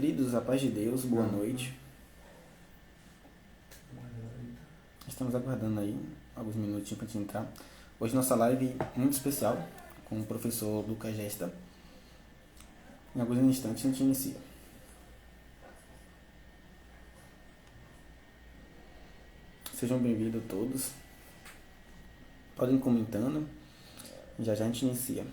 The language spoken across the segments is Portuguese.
Queridos, a paz de Deus, boa noite. Estamos aguardando aí alguns minutinhos para a gente entrar. Hoje nossa live é muito especial com o professor Lucas Gesta. Em alguns instantes a gente inicia. Sejam bem-vindos todos. Podem ir comentando. Já já a gente inicia.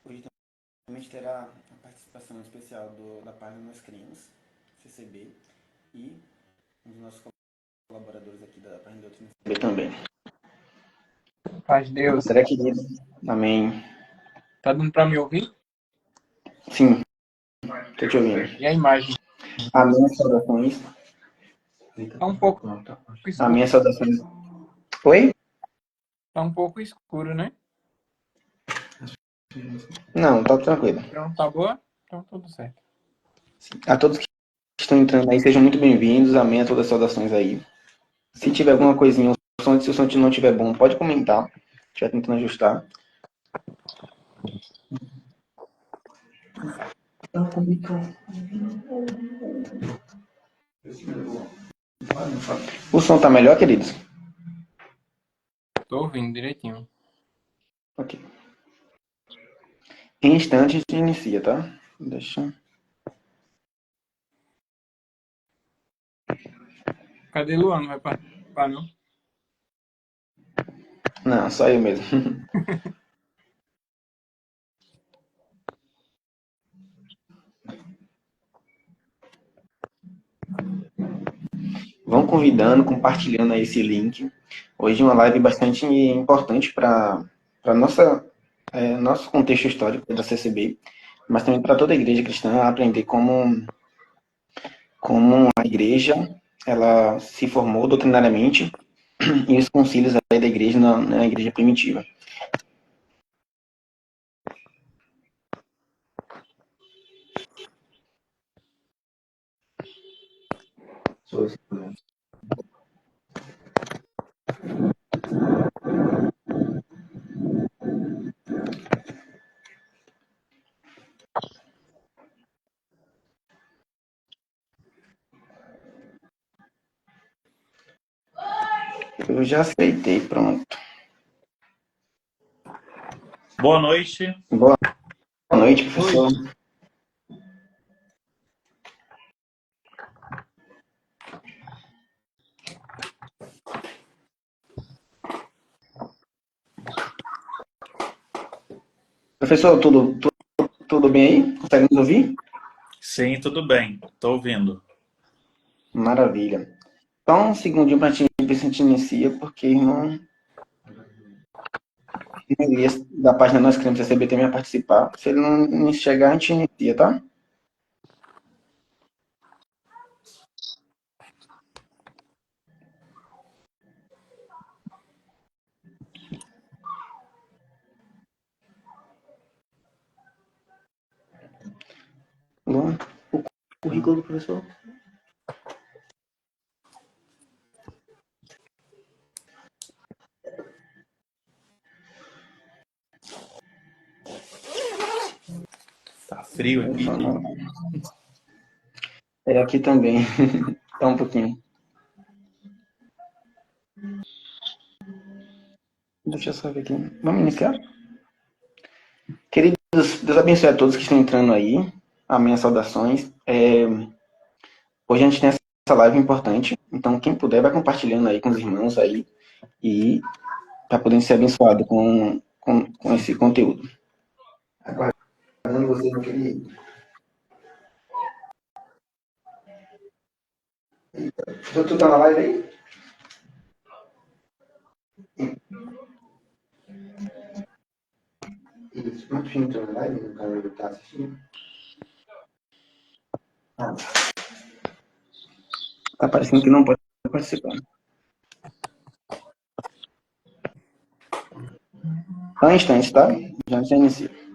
Hoje também terá a participação especial da página Nós Cremos, CCB, e um dos nossos colaboradores aqui da página do CCB também. Paz de Deus. Será que amém? Tá dando para me ouvir? Sim, estou te ouvindo. E a imagem? Amém, saudações. Tá um pouco escuro. Amém, saudações. Oi? Tá um pouco escuro, né? Não, tá tranquilo. Pronto, tá boa? Então tudo certo. A todos que estão entrando aí, sejam muito bem-vindos. Amém a todas as saudações aí. Se tiver alguma coisinha, se o som não estiver bom, pode comentar. Já tentando ajustar. O som tá melhor, queridos? Tô ouvindo direitinho. Ok. Em instantes a gente inicia, tá? Deixa. Cadê Luan? Não vai participar, não? Não, só eu mesmo. Vão convidando, compartilhando aí esse link. Hoje uma live bastante importante para nosso contexto histórico da CCB, mas também para toda a igreja cristã aprender como a igreja ela se formou doutrinariamente e os concílios aí da igreja na igreja primitiva. Eu já aceitei, pronto. Boa noite. Boa noite, professor. Oi. Professor, tudo bem aí? Consegue nos ouvir? Sim, tudo bem. Estou ouvindo. Maravilha. Então, um segundinho para a gente ver se a gente inicia, porque, irmão, da página Nós Queremos receber também a participar. Se ele não chegar, a gente inicia, tá? Luan, o currículo do professor. Tá frio aqui. É, aqui também. Tá um pouquinho. Deixa eu só ver aqui. Vamos iniciar? Queridos, Deus abençoe a todos que estão entrando aí. Amém, saudações. Hoje a gente tem essa live importante, então quem puder vai compartilhando aí com os irmãos aí e para poder ser abençoado com esse conteúdo. Aguardando vocês naquele. Tu tá na live aí? Isso. Mas tu entrou na live? No canal que tá assistindo? Ah. Tá parecendo que não pode participar. Só um instante, tá? Já inicia.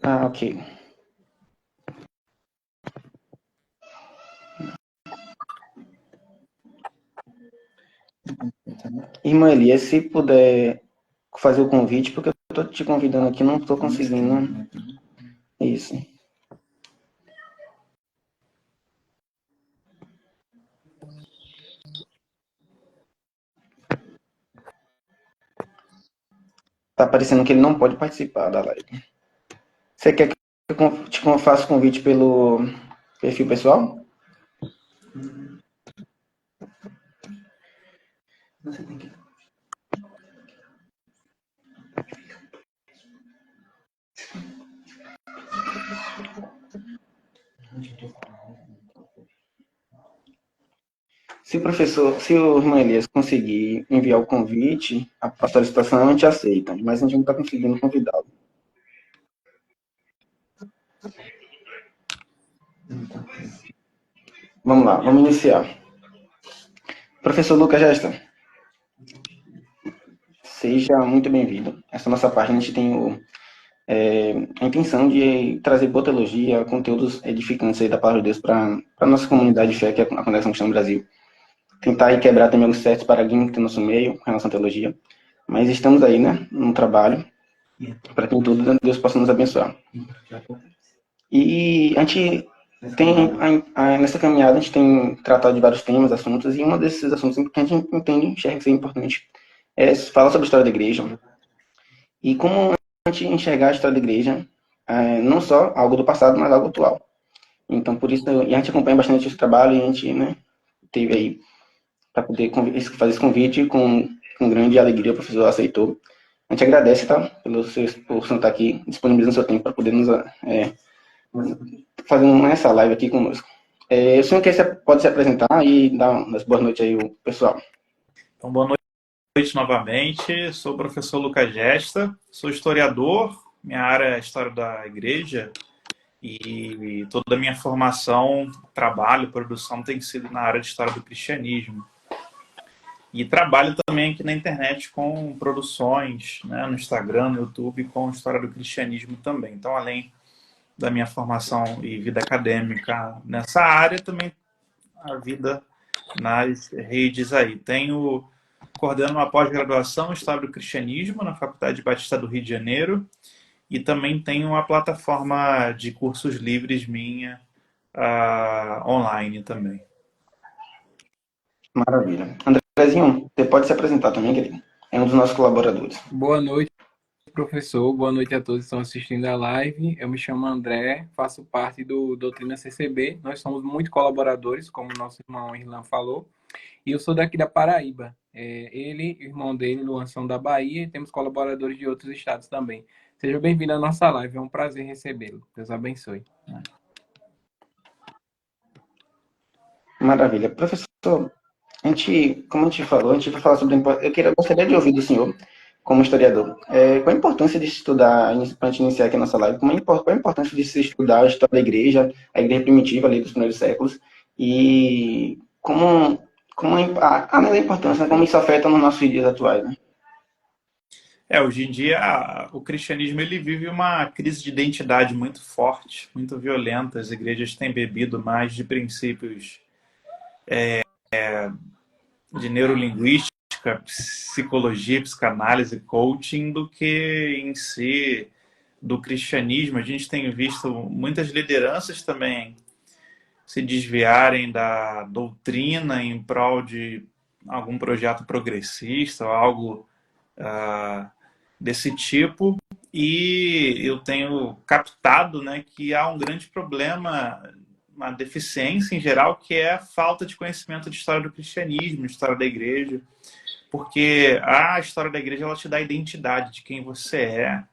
Ah, ok. Irmã Elias, se puder fazer o convite, porque eu tô te convidando aqui, não tô conseguindo. Isso. Tá parecendo que ele não pode participar da live. Você quer que eu te faça o convite pelo perfil pessoal? Se o irmão Elias conseguir enviar o convite, a solicitação a gente aceita, mas a gente não está conseguindo convidá-lo. Vamos lá, vamos iniciar. Professor Lucas Gesta, seja muito bem-vindo. Essa nossa página a gente tem a intenção de trazer boa teologia, conteúdos edificantes aí da palavra de Deus para a nossa comunidade de fé, que é a Conexão Cristã no Brasil. Tentar aí quebrar também alguns certos paradigmas que tem no nosso meio com relação à teologia. Mas estamos aí, né, no trabalho, para que em tudo Deus possa nos abençoar. E a gente tem, nessa caminhada, a gente tem tratado de vários temas, assuntos, e um desses assuntos que a gente entende, enxerga ser importante, é falar sobre a história da igreja e como a gente enxergar a história da igreja, não só algo do passado, mas algo atual. Então, por isso, e a gente acompanha bastante esse trabalho, e a gente, né, teve aí para poder fazer esse convite com grande alegria, o professor aceitou. A gente agradece, tá, por sentar aqui, disponibilizando seu tempo para poder nos fazer essa live aqui conosco. O senhor pode se apresentar e dar umas boas noites aí, o pessoal. Então, boa noite novamente. Sou o professor Lucas Gesta, sou historiador, minha área é História da Igreja e toda a minha formação, trabalho, produção tem sido na área de História do Cristianismo. E trabalho também aqui na internet com produções, né, no Instagram, no YouTube, com História do Cristianismo também. Então, além da minha formação e vida acadêmica nessa área, também a vida nas redes aí. Coordeno uma pós-graduação em História do Cristianismo na Faculdade Batista do Rio de Janeiro e também tenho uma plataforma de cursos livres minha online também. Maravilha. Andrezinho, você pode se apresentar também, querido. É um dos nossos colaboradores. Boa noite, professor. Boa noite a todos que estão assistindo a live. Eu me chamo André, faço parte do Doutrina CCB. Nós somos muito colaboradores, como o nosso irmão Irlan falou. E eu sou daqui da Paraíba. Ele, irmão dele, Luan, são da Bahia, e temos colaboradores de outros estados também. Seja bem-vindo à nossa live, é um prazer recebê-lo. Deus abençoe. Maravilha. Professor, como a gente falou, a gente vai falar sobre... gostaria de ouvir do senhor, como historiador, qual a importância de estudar, para a gente iniciar aqui a nossa live, qual a importância de se estudar a história da igreja, a igreja primitiva ali dos primeiros séculos, e além da importância, como isso afeta nos nossos dias atuais, né? Hoje em dia o cristianismo ele vive uma crise de identidade muito forte, muito violenta. As igrejas têm bebido mais de princípios de neurolinguística, psicologia, psicanálise, coaching, do que em si do cristianismo. A gente tem visto muitas lideranças também se desviarem da doutrina em prol de algum projeto progressista, algo desse tipo, e eu tenho captado, né, que há um grande problema, uma deficiência em geral, que é a falta de conhecimento de história do cristianismo, história da igreja. porque a história da igreja ela te dá a identidade de quem você é,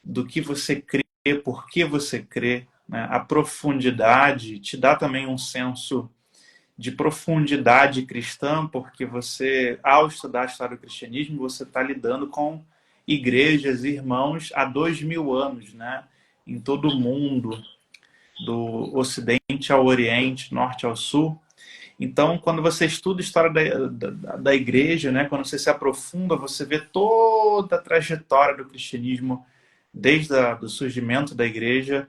do que você crê, por que você crê, né? A profundidade te dá também um senso de profundidade cristã, porque você, ao estudar a história do cristianismo, você está lidando com igrejas, irmãos há 2000 anos, né? Em todo o mundo, do Ocidente ao Oriente, Norte ao Sul. Então, quando você estuda a história da igreja, né? Quando você se aprofunda, você vê toda a trajetória do cristianismo desde o surgimento da igreja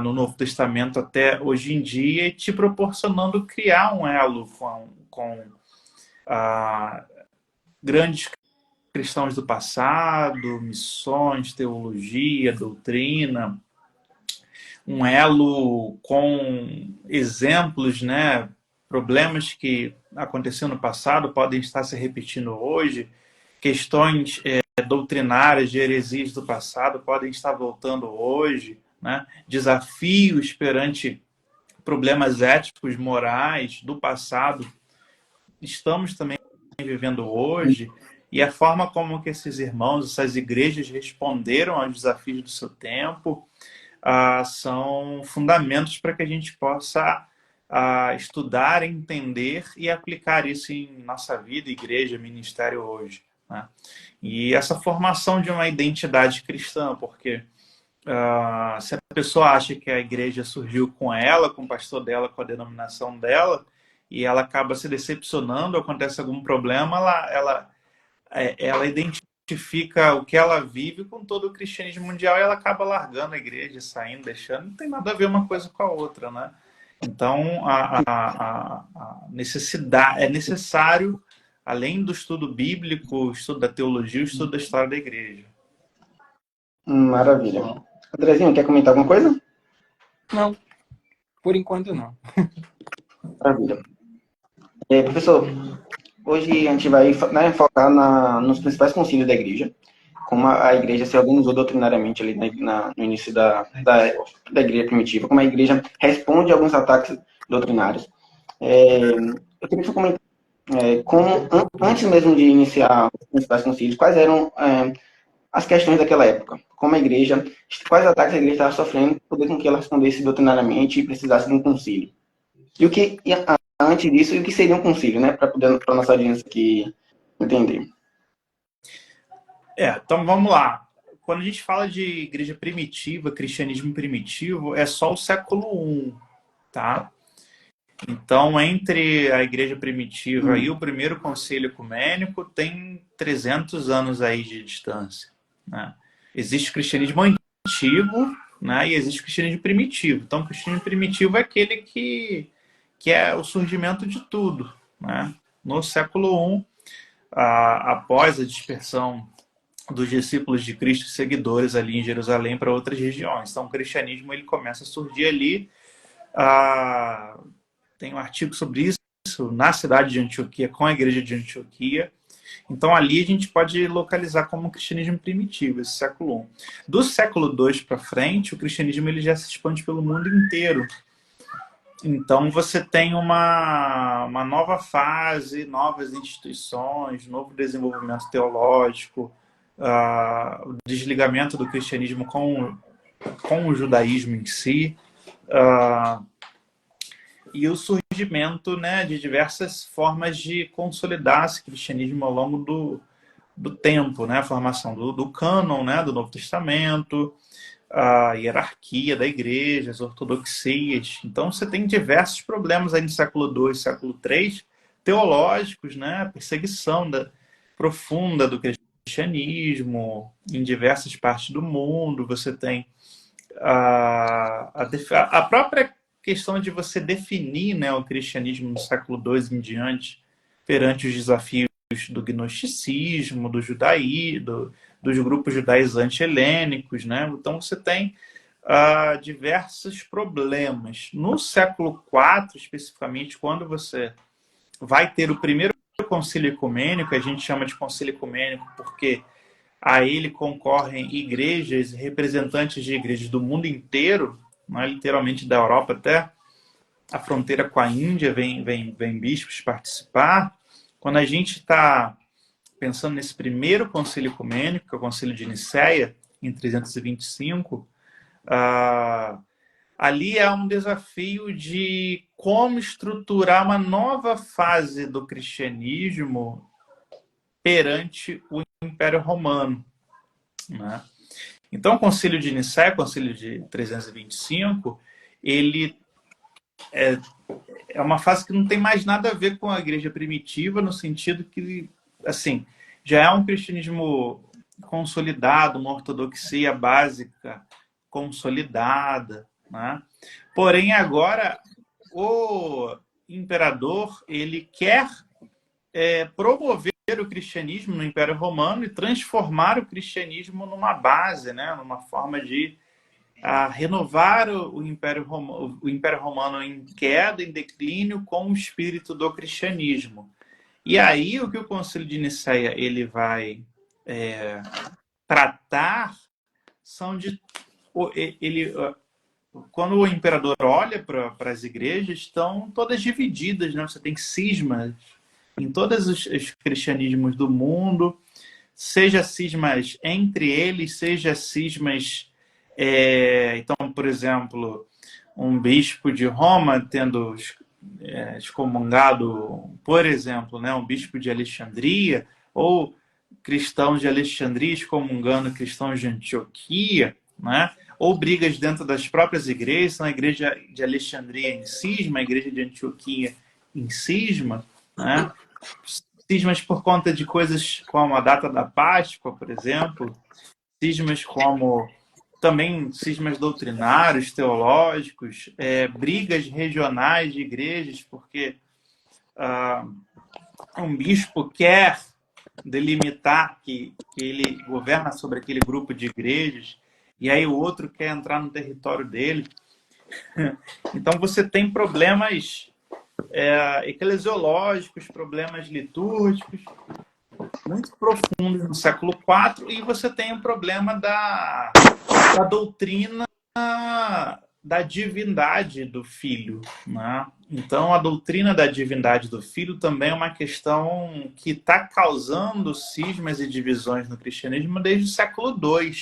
no Novo Testamento até hoje em dia, e te proporcionando criar um elo com grandes cristãos do passado, missões, teologia, doutrina, um elo com exemplos, né? Problemas que aconteceram no passado podem estar se repetindo hoje, questões doutrinárias de heresias do passado podem estar voltando hoje, né? Desafios perante problemas éticos, morais do passado estamos também vivendo hoje, e a forma como que esses irmãos, essas igrejas responderam aos desafios do seu tempo são fundamentos para que a gente possa estudar, entender e aplicar isso em nossa vida, igreja, ministério hoje, né? E essa formação de uma identidade cristã, porque se a pessoa acha que a igreja surgiu com ela, com o pastor dela, com a denominação dela, e ela acaba se decepcionando, acontece algum problema, ela identifica o que ela vive com todo o cristianismo mundial e ela acaba largando a igreja, saindo, deixando. Não tem nada a ver uma coisa com a outra, né? Então, a necessidade, é necessário, além do estudo bíblico, o estudo da teologia, o estudo da história da igreja. Maravilha. Andrezinho, quer comentar alguma coisa? Não, por enquanto não. Maravilha. Professor, hoje a gente vai, né, focar nos principais concílios da igreja, como a igreja se organizou doutrinariamente ali no início da igreja primitiva, como a igreja responde a alguns ataques doutrinários. Eu queria que você comentasse antes mesmo de iniciar os principais concílios, quais eram as questões daquela época, como a igreja, quais ataques a igreja estava sofrendo, para poder com que ela respondesse doutrinariamente e precisasse de um concílio. E o que, antes disso, e o que seria um concílio, né, para a nossa audiência aqui entender. Então vamos lá. Quando a gente fala de igreja primitiva, cristianismo primitivo, é só o século I, tá? Então, entre a igreja primitiva e o primeiro concílio ecumênico, tem 300 anos aí de distância, né? Existe o cristianismo antigo, né, e existe o cristianismo primitivo. Então, o cristianismo primitivo é aquele que é o surgimento de tudo, né? No século I, após a dispersão dos discípulos de Cristo e seguidores ali em Jerusalém para outras regiões. Então, o cristianismo ele começa a surgir ali. Tem um artigo sobre isso na cidade de Antioquia, com a igreja de Antioquia. Então, ali a gente pode localizar como cristianismo primitivo, esse século I. Do século II para frente, o cristianismo ele já se expande pelo mundo inteiro. Então, você tem uma nova fase, novas instituições, novo desenvolvimento teológico, o desligamento do cristianismo com o judaísmo em si, e o surgimento, né, de diversas formas de consolidar esse cristianismo ao longo do tempo, né? A formação do cânon, né, do Novo Testamento, a hierarquia da igreja, as ortodoxias. Então, você tem diversos problemas aí no século II, século III, teológicos, né? A perseguição profunda do cristianismo em diversas partes do mundo. Você tem a própria questão de você definir, né, o cristianismo no século II em diante perante os desafios do gnosticismo, do judaísmo, dos grupos judaizantes helênicos, né? Então você tem diversos problemas. No século IV, especificamente, quando você vai ter o primeiro concílio ecumênico, a gente chama de concílio ecumênico porque a ele concorrem igrejas, representantes de igrejas do mundo inteiro, né, literalmente da Europa até a fronteira com a Índia, vem bispos participar. Quando a gente está pensando nesse primeiro concílio ecumênico, que é o concílio de Nicéia, em 325, ali é um desafio de como estruturar uma nova fase do cristianismo perante o Império Romano, né? Então, o concílio de Nicéia, o concílio de 325, ele é uma fase que não tem mais nada a ver com a igreja primitiva, no sentido que, assim, já é um cristianismo consolidado, uma ortodoxia básica consolidada, né? Porém, agora, o imperador, ele quer promover o cristianismo no Império Romano e transformar o cristianismo numa base, né? Numa forma de renovar o Império Romano em queda, em declínio, com o espírito do cristianismo. E aí o que o Concílio de Nicéia ele vai tratar são de quando o imperador olha para as igrejas, estão todas divididas, né? Você tem cismas em todos os cristianismos do mundo, seja cismas entre eles, seja cismas... então, por exemplo, um bispo de Roma tendo excomungado, por exemplo, né, um bispo de Alexandria, ou cristãos de Alexandria excomungando cristãos de Antioquia, né? Ou brigas dentro das próprias igrejas, a igreja de Alexandria em cisma, a igreja de Antioquia em cisma, né? Cismas por conta de coisas como a data da Páscoa, por exemplo, cismas como também cismas doutrinários, teológicos, brigas regionais de igrejas, porque um bispo quer delimitar que ele governa sobre aquele grupo de igrejas, e aí o outro quer entrar no território dele. Então você tem problemas eclesiológicos, problemas litúrgicos muito profundos no século IV, e você tem o problema da doutrina da divindade do Filho, né? Então, a doutrina da divindade do Filho também é uma questão que está causando cismas e divisões no cristianismo desde o século II,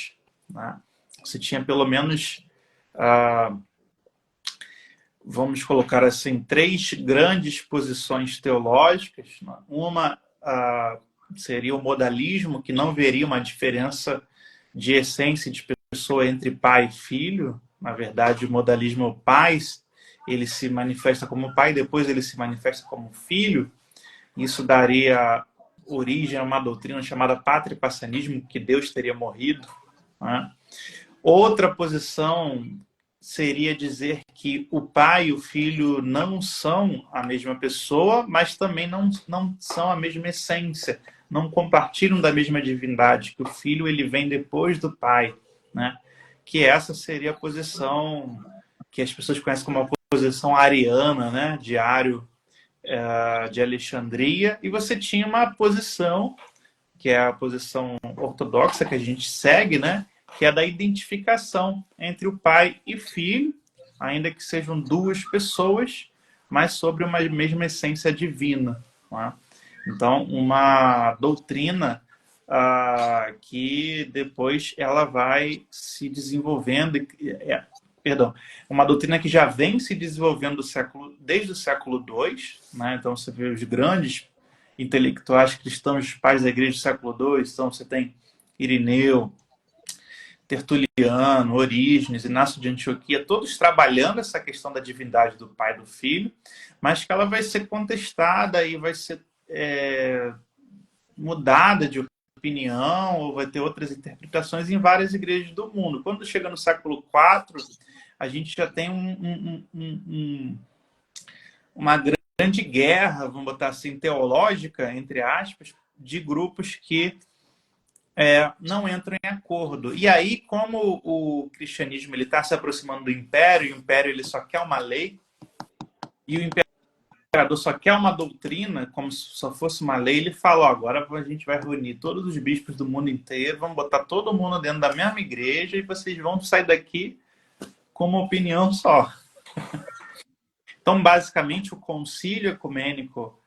né? Você tinha pelo menos, vamos colocar assim, 3 grandes posições teológicas. Uma seria o modalismo, que não veria uma diferença de essência de pessoa entre pai e filho. Na verdade, o modalismo pai, ele se manifesta como pai, depois ele se manifesta como filho. Isso daria origem a uma doutrina chamada patripassanismo, que Deus teria morrido, né? Outra posição seria dizer que o pai e o filho não são a mesma pessoa, mas também não são a mesma essência, não compartilham da mesma divindade, que o filho ele vem depois do pai, né? Que essa seria a posição que as pessoas conhecem como a posição ariana, né? De Ario de Alexandria, e você tinha uma posição, que é a posição ortodoxa que a gente segue, né? Que é da identificação entre o pai e filho, ainda que sejam 2 pessoas, mas sobre uma mesma essência divina, né? Então, uma doutrina que depois ela vai se desenvolvendo, uma doutrina que já vem se desenvolvendo desde o século II, né? Então você vê os grandes intelectuais cristãos, pais da igreja do século II, então você tem Irineu, Tertuliano, Orígenes, Inácio de Antioquia, todos trabalhando essa questão da divindade do pai e do filho, mas que ela vai ser contestada e vai ser mudada de opinião, ou vai ter outras interpretações em várias igrejas do mundo. Quando chega no século IV, a gente já tem uma grande guerra, vamos botar assim, teológica, entre aspas, de grupos que não entram em acordo. E aí, como o cristianismo está se aproximando do império, e o império ele só quer uma lei, e o imperador só quer uma doutrina, como se só fosse uma lei, ele fala, agora a gente vai reunir todos os bispos do mundo inteiro, vamos botar todo mundo dentro da mesma igreja, e vocês vão sair daqui com uma opinião só. Então, basicamente, o concílio ecumênico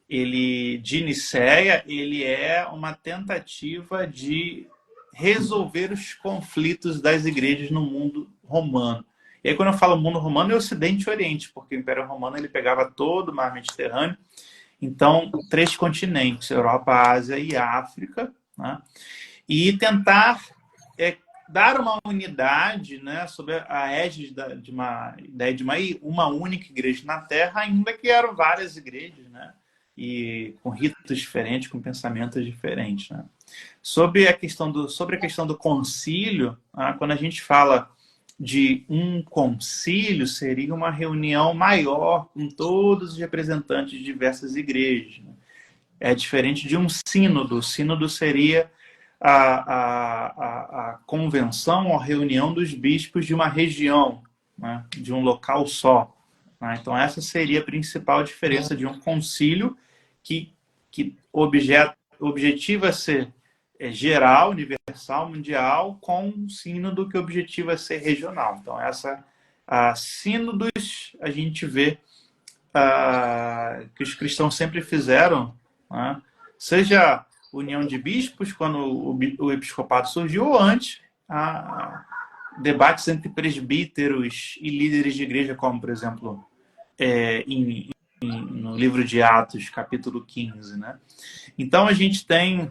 de Nicéia, ele é uma tentativa de resolver os conflitos das igrejas no mundo romano. E aí, quando eu falo mundo romano, é Ocidente e Oriente, porque o Império Romano ele pegava todo o mar Mediterrâneo. Então, 3 continentes, Europa, Ásia e África, né? E tentar dar uma unidade, né, sob a égide de uma ideia de uma única igreja na Terra, ainda que eram várias igrejas, né? E com ritos diferentes, com pensamentos diferentes, né? Sobre a questão do concílio, quando a gente fala de um concílio, seria uma reunião maior com todos os representantes de diversas igrejas, né? É diferente de um sínodo. O sínodo seria a convenção ou reunião dos bispos de uma região, né? De um local só, né? Então, essa seria a principal diferença de um concílio que objetiva ser geral, universal, mundial, com um sínodo que objetiva ser regional. Então, sínodos a gente vê que os cristãos sempre fizeram, né? Seja união de bispos, quando o episcopado surgiu, ou antes, debates entre presbíteros e líderes de igreja, como, por exemplo, no livro de Atos, capítulo 15, né? Então, a gente tem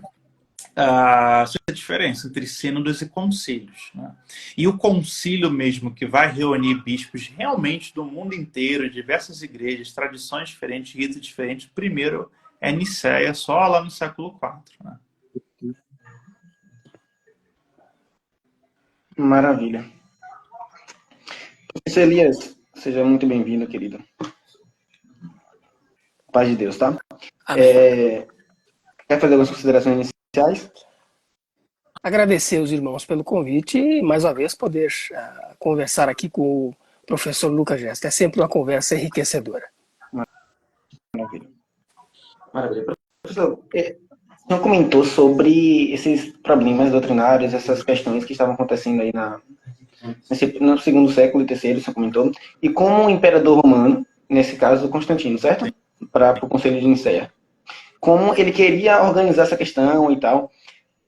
essa diferença entre sínodos e concílios, né? E o concílio mesmo, que vai reunir bispos realmente do mundo inteiro, diversas igrejas, tradições diferentes, ritos diferentes, primeiro é Nicéia, só lá no século IV, né? Maravilha. Professor Elias, seja muito bem-vindo, querido. Paz de Deus, tá? Quer fazer algumas considerações iniciais? Agradecer os irmãos pelo convite e, mais uma vez, poder conversar aqui com o professor Lucas Gesta. É sempre uma conversa enriquecedora. Maravilha. Maravilha. Professor, o senhor comentou sobre esses problemas doutrinários, essas questões que estavam acontecendo aí no segundo século e terceiro, o senhor comentou, e como o imperador romano, nesse caso Constantino, certo? Para o Conselho de Nicéia. Como ele queria organizar essa questão e tal.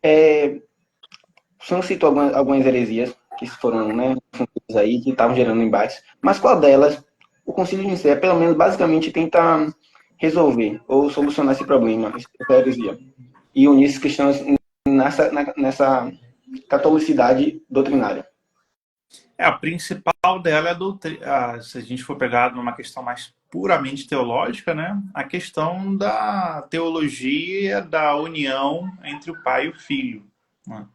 O senhor citou algumas heresias que foram, né, aí, que estavam gerando embates, mas qual delas o Conselho de Nicéia, pelo menos, basicamente tenta resolver ou solucionar esse problema, essa heresia, e unir esses cristãos nessa catolicidade doutrinária? A principal dela é a doutrina. Se a gente for pegar numa questão mais puramente teológica, né? A questão da teologia da união entre o pai e o filho, né?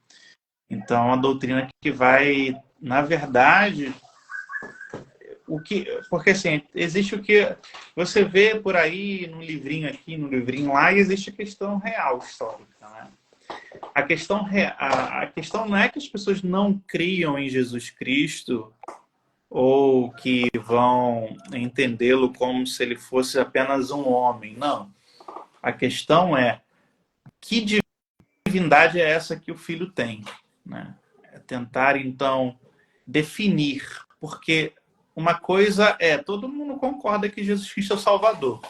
Então, a doutrina que vai, na verdade, porque assim, existe o que você vê por aí no livrinho aqui, no livrinho lá, e existe a questão real histórica, né? A questão não é que as pessoas não criam em Jesus Cristo ou que vão entendê-lo como se ele fosse apenas um homem. Não. A questão é que divindade é essa que o filho tem, né? É tentar, então, definir. Porque uma coisa todo mundo concorda que Jesus Cristo é o Salvador,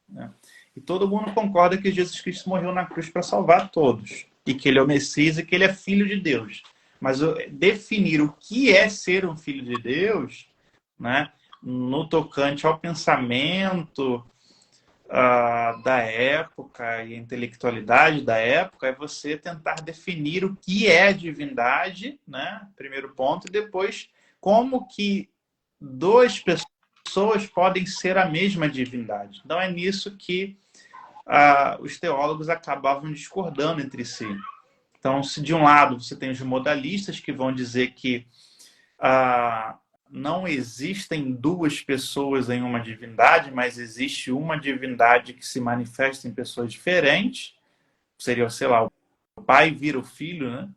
né? E todo mundo concorda que Jesus Cristo morreu na cruz para salvar todos. E que ele é o Messias e que ele é filho de Deus. Mas definir o que é ser um filho de Deus, né, no tocante ao pensamento da época e a intelectualidade da época, é você tentar definir o que é divindade, né, primeiro ponto, e depois como que duas pessoas podem ser a mesma divindade. Então é nisso que os teólogos acabavam discordando entre si. Então, se de um lado você tem os modalistas que vão dizer que não existem duas pessoas em uma divindade, mas existe uma divindade que se manifesta em pessoas diferentes, seria, sei lá, o pai vira o filho, né?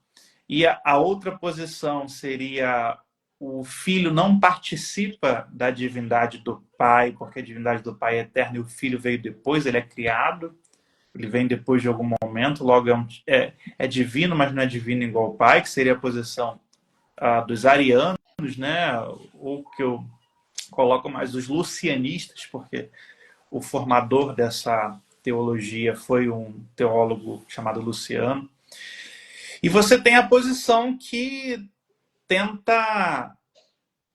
E a outra posição seria o filho não participa da divindade do pai, porque a divindade do pai é eterna e o filho veio depois, ele é criado, ele vem depois de algum momento, logo é divino, mas não é divino igual ao pai, que seria a posição dos arianos, né? Ou que eu coloco mais os lucianistas, porque o formador dessa teologia foi um teólogo chamado Luciano. E você tem a posição que tenta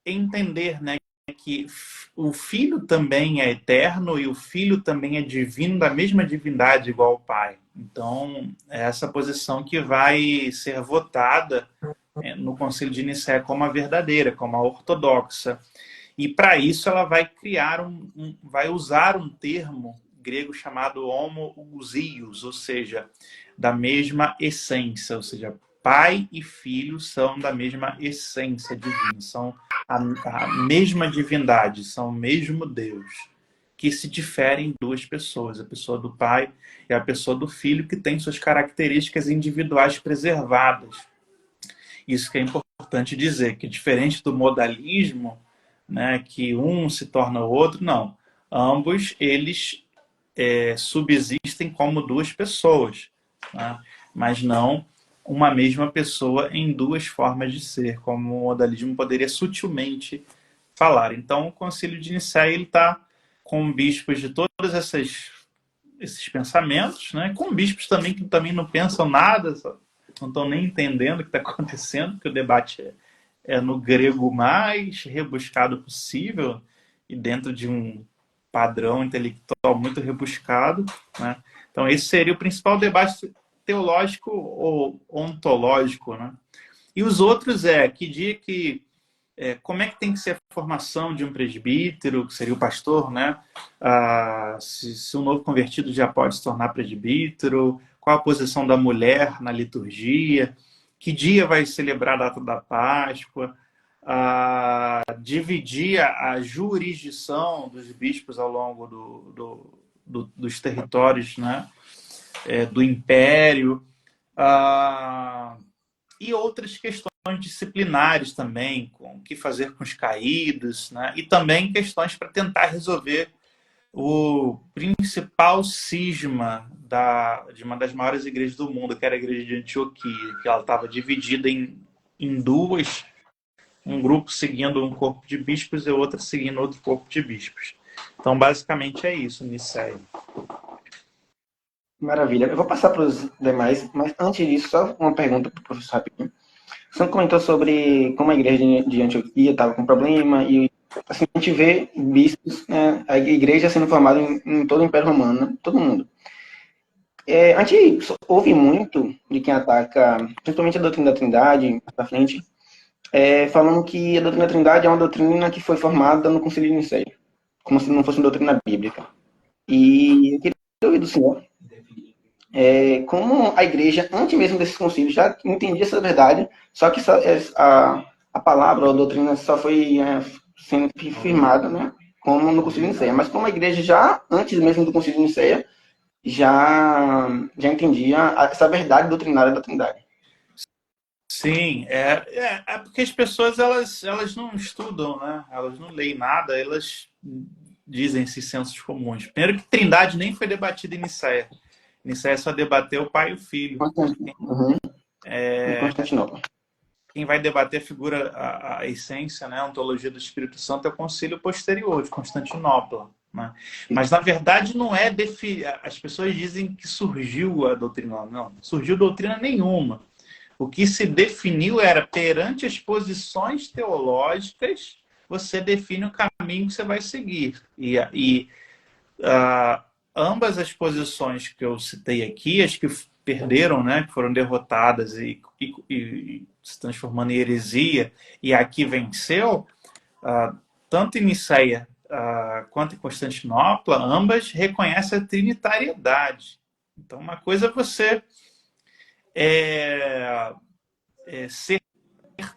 entender, né, que o Filho também é eterno e o Filho também é divino, da mesma divindade igual ao Pai. Então, é essa posição que vai ser votada no Concílio de Nicéia como a verdadeira, como a ortodoxa. E para isso ela vai criar vai usar um termo grego chamado homoousios, ou seja, da mesma essência, ou seja, Pai e Filho são da mesma essência divina, são a mesma divindade, são o mesmo Deus, que se diferem em duas pessoas, a pessoa do Pai e a pessoa do Filho, que tem suas características individuais preservadas. Isso que é importante dizer, que diferente do modalismo, né, que um se torna o outro, não. Ambos, eles subsistem como duas pessoas, né? Mas não uma mesma pessoa em duas formas de ser, como o modalismo poderia sutilmente falar. Então, o Concílio de Nicéia está com bispos de todos esses pensamentos, né? Com bispos também que também não pensam nada, não estão nem entendendo o que está acontecendo, porque o debate é no grego mais rebuscado possível e dentro de um padrão intelectual muito rebuscado, né? Então, esse seria o principal debate teológico ou ontológico, né? E os outros que dia que como é que tem que ser a formação de um presbítero, que seria o pastor, né? Se um novo convertido já pode se tornar presbítero, qual a posição da mulher na liturgia, que dia vai celebrar a data da Páscoa, dividir a jurisdição dos bispos ao longo dos territórios, né? Do império, e outras questões disciplinares também, com o que fazer com os caídos, né? E também questões para tentar resolver o principal cisma de uma das maiores igrejas do mundo, que era a igreja de Antioquia, que ela estava dividida em duas, um grupo seguindo um corpo de bispos e outro seguindo outro corpo de bispos. Então, basicamente, é isso, Nicéia. Maravilha. Eu vou passar para os demais, mas antes disso, só uma pergunta para o professor rapidinho. Você comentou sobre como a igreja de Antioquia estava com problema e assim, a gente vê bispos, né, a igreja sendo formada em todo o Império Romano, né, todo mundo. A gente ouve muito de quem ataca, principalmente a doutrina da Trindade, para frente, falando que a doutrina da Trindade é uma doutrina que foi formada no Concílio de Nicéia, como se não fosse uma doutrina bíblica. E eu queria ouvir do senhor como a igreja, antes mesmo desses concílios, já entendia essa verdade, só que a palavra ou a doutrina só foi sendo firmada, né, como no Concílio de Nicéia. Mas como a igreja já, antes mesmo do Concílio de Nicéia, já entendia essa verdade doutrinária da Trindade. Sim, é porque as pessoas elas não estudam, né? Elas não leem nada, elas dizem esses sensos comuns. Primeiro que Trindade nem foi debatida em Nicéia. Nicéia só debateu o Pai e o Filho. Em Constantinopla. Quem vai debater a essência, né, a ontologia do Espírito Santo é o concílio posterior de Constantinopla. Né? Mas, na verdade, não é... As pessoas dizem que surgiu a doutrina. Não, surgiu doutrina nenhuma. O que se definiu era, perante as posições teológicas, você define o caminho que você vai seguir. Ambas as posições que eu citei aqui, as que perderam, né, que foram derrotadas e se transformando em heresia, e aqui venceu, tanto em Nicéia quanto em Constantinopla, ambas reconhecem a trinitariedade. Então, uma coisa é você ser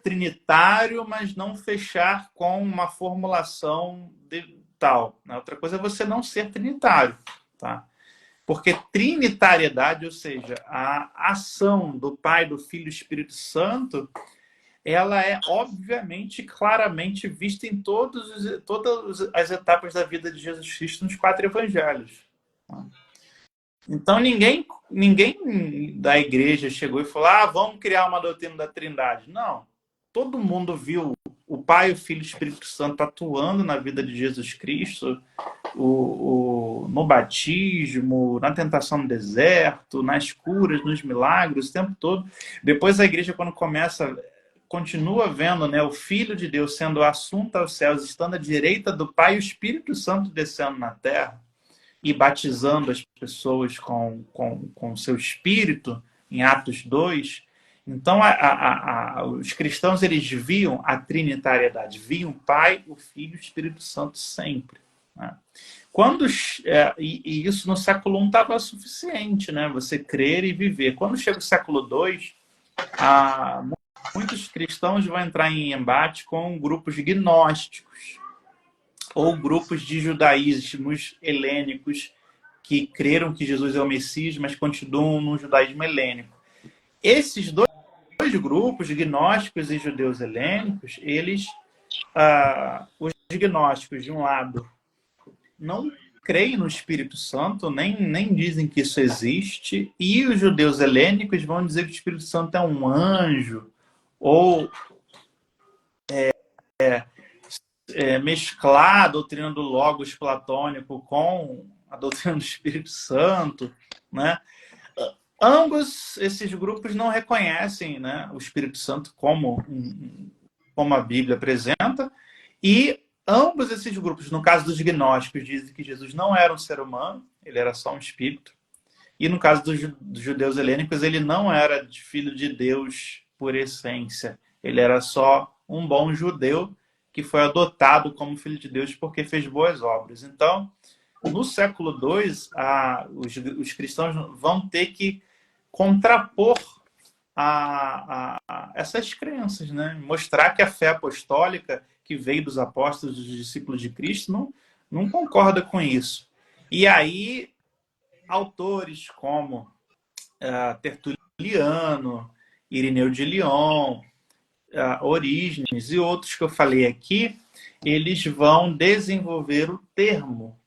trinitário, mas não fechar com uma formulação tal. Outra coisa é você não ser trinitário. Tá? Porque trinitariedade, ou seja, a ação do Pai, do Filho e do Espírito Santo, ela é obviamente, claramente vista em todas as etapas da vida de Jesus Cristo nos 4 evangelhos. Tá? Então ninguém da igreja chegou e falou: vamos criar uma doutrina da Trindade. Não. Todo mundo viu o Pai, o Filho e o Espírito Santo atuando na vida de Jesus Cristo no batismo, na tentação no deserto, nas curas, nos milagres, o tempo todo. Depois a igreja, quando continua vendo, né, o Filho de Deus sendo assunto aos céus, estando à direita do Pai, e o Espírito Santo descendo na terra e batizando as pessoas com seu Espírito, em Atos 2. Então, os cristãos, eles viam a trinitariedade, viam o Pai, o Filho e o Espírito Santo sempre. Né? E isso no século I estava suficiente, né? Você crer e viver. Quando chega o século II, muitos cristãos vão entrar em embate com grupos gnósticos ou grupos de judaísmos helênicos que creram que Jesus é o Messias, mas continuam no judaísmo helênico. Esses dois grupos, gnósticos e judeus helênicos, os gnósticos, de um lado, não creem no Espírito Santo, nem dizem que isso existe, e os judeus helênicos vão dizer que o Espírito Santo é um anjo, ou mesclar a doutrina do Logos platônico com a doutrina do Espírito Santo, né? Ambos esses grupos não reconhecem, né, o Espírito Santo como a Bíblia apresenta, e ambos esses grupos, no caso dos gnósticos, dizem que Jesus não era um ser humano, ele era só um espírito, e no caso dos judeus helênicos, ele não era filho de Deus por essência, ele era só um bom judeu que foi adotado como filho de Deus porque fez boas obras. Então, no século II, os cristãos vão ter que contrapor essas crenças, né? Mostrar que a fé apostólica que veio dos apóstolos, dos discípulos de Cristo, não concorda com isso. E aí, autores como Tertuliano, Irineu de Lyon, Orígenes e outros que eu falei aqui, eles vão desenvolver o termo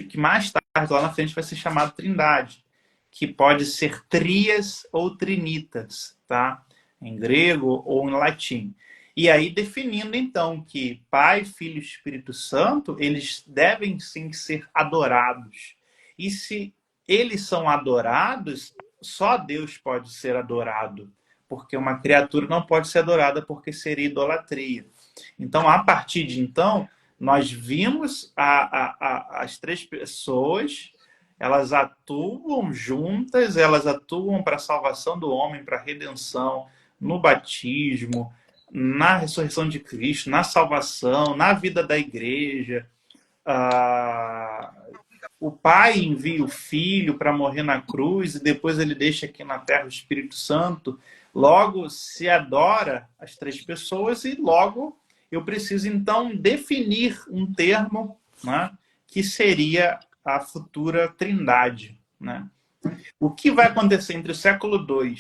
que mais tarde, lá na frente, vai ser chamado Trindade, que pode ser trias ou trinitas, tá? Em grego ou em latim. E aí definindo, então, que Pai, Filho e Espírito Santo, eles devem sim ser adorados. E se eles são adorados, só Deus pode ser adorado, porque uma criatura não pode ser adorada porque seria idolatria. Então, a partir de então, nós vimos as três pessoas, elas atuam juntas, elas atuam para a salvação do homem, para a redenção, no batismo, na ressurreição de Cristo, na salvação, na vida da igreja. O Pai envia o Filho para morrer na cruz e depois ele deixa aqui na terra o Espírito Santo. Logo, se adora as três pessoas e logo eu preciso, então, definir um termo, né, que seria a futura Trindade. Né? O que vai acontecer entre o século II,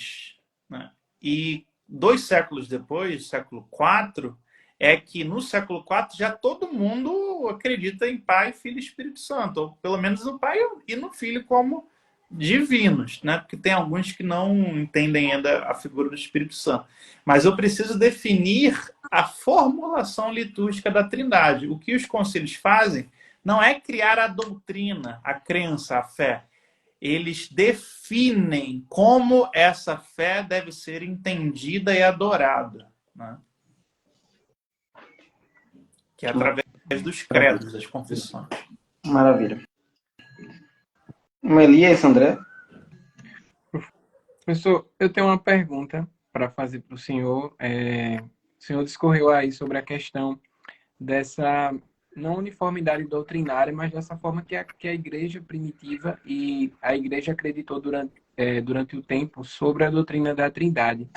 né, e 2 séculos depois, século IV, é que no século IV já todo mundo acredita em Pai, Filho e Espírito Santo, ou pelo menos no Pai e no Filho como divinos, né? Porque tem alguns que não entendem ainda a figura do Espírito Santo. Mas eu preciso definir a formulação litúrgica da Trindade. O que os concílios fazem não é criar a doutrina, a crença, a fé. Eles definem como essa fé deve ser entendida e adorada, né? Que é através dos credos, das confissões. Maravilha. Elias, André? Professor, eu tenho uma pergunta para fazer para o senhor. O senhor discorreu aí sobre a questão dessa não uniformidade doutrinária, mas dessa forma que a igreja primitiva e a igreja acreditou durante o tempo sobre a doutrina da Trindade.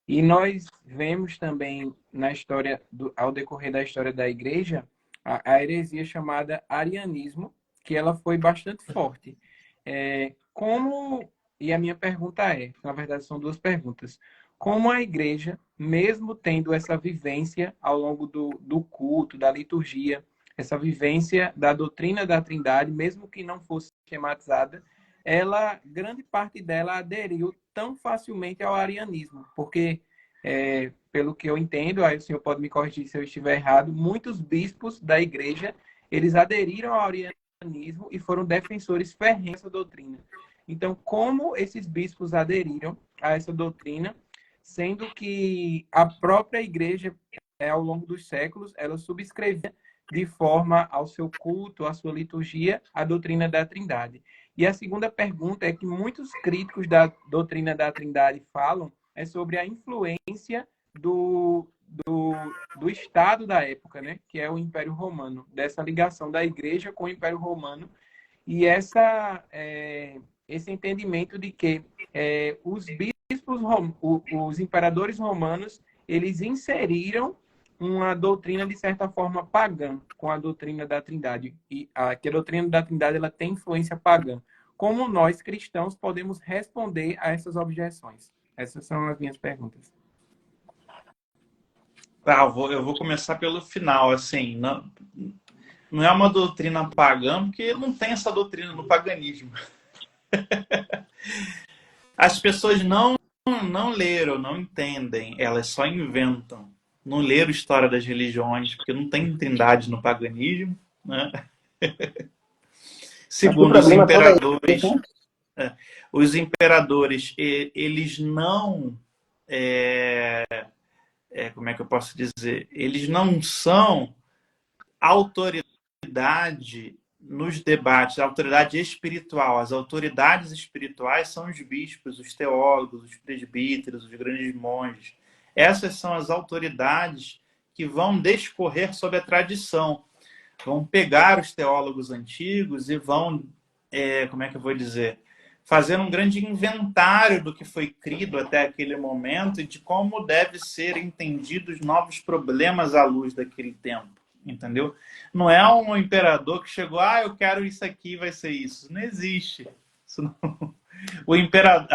E nós vemos também na história, ao decorrer da história da igreja, a heresia chamada arianismo, que ela foi bastante forte. E a minha pergunta na verdade são 2 perguntas. Como a igreja, mesmo tendo essa vivência ao longo do culto, da liturgia, essa vivência da doutrina da Trindade, mesmo que não fosse esquematizada, grande parte dela aderiu tão facilmente ao arianismo, porque, pelo que eu entendo, aí o senhor pode me corrigir se eu estiver errado, muitos bispos da igreja, eles aderiram ao arianismo e foram defensores ferrenhos dessa doutrina. Então, como esses bispos aderiram a essa doutrina, sendo que a própria igreja, ao longo dos séculos, ela subscrevia de forma ao seu culto, à sua liturgia, a doutrina da Trindade. E a segunda pergunta é que muitos críticos da doutrina da Trindade falam é sobre a influência do Estado da época, né? Que é o Império Romano, dessa ligação da igreja com o Império Romano, e esse entendimento de que os bispos, os imperadores romanos, eles inseriram uma doutrina, de certa forma, pagã com a doutrina da Trindade. E que a doutrina da Trindade ela tem influência pagã. Como nós, cristãos, podemos responder a essas objeções? Essas são as minhas perguntas. Eu vou começar pelo final. Assim, não é uma doutrina pagã, porque não tem essa doutrina no paganismo. As pessoas não leram, não entendem, elas só inventam. Não leram história das religiões, porque não tem trindade no paganismo, né? Segundo os imperadores, eles não... como é que eu posso dizer? Eles não são autoridade nos debates, autoridade espiritual. As autoridades espirituais são os bispos, os teólogos, os presbíteros, os grandes monges. Essas são as autoridades que vão discorrer sobre a tradição. Vão pegar os teólogos antigos e vão, como é que eu vou dizer, fazer um grande inventário do que foi crido até aquele momento e de como deve ser entendidos novos problemas à luz daquele tempo, entendeu? Não é um imperador que chegou, eu quero isso aqui, vai ser isso. Não existe. Isso não... O imperador,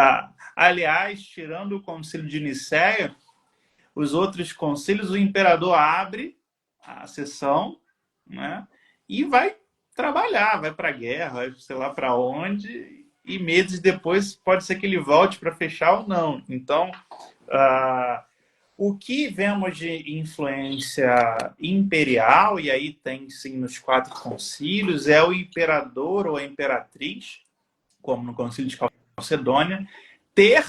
aliás, tirando o concílio de Nicéia, os outros concílios, o imperador abre a sessão, né, e vai trabalhar, vai para a guerra, vai sei lá para onde, e meses depois pode ser que ele volte para fechar ou não. Então, o que vemos de influência imperial, e aí tem sim nos 4 concílios, é o imperador ou a imperatriz, como no concílio de Calcedônia, ter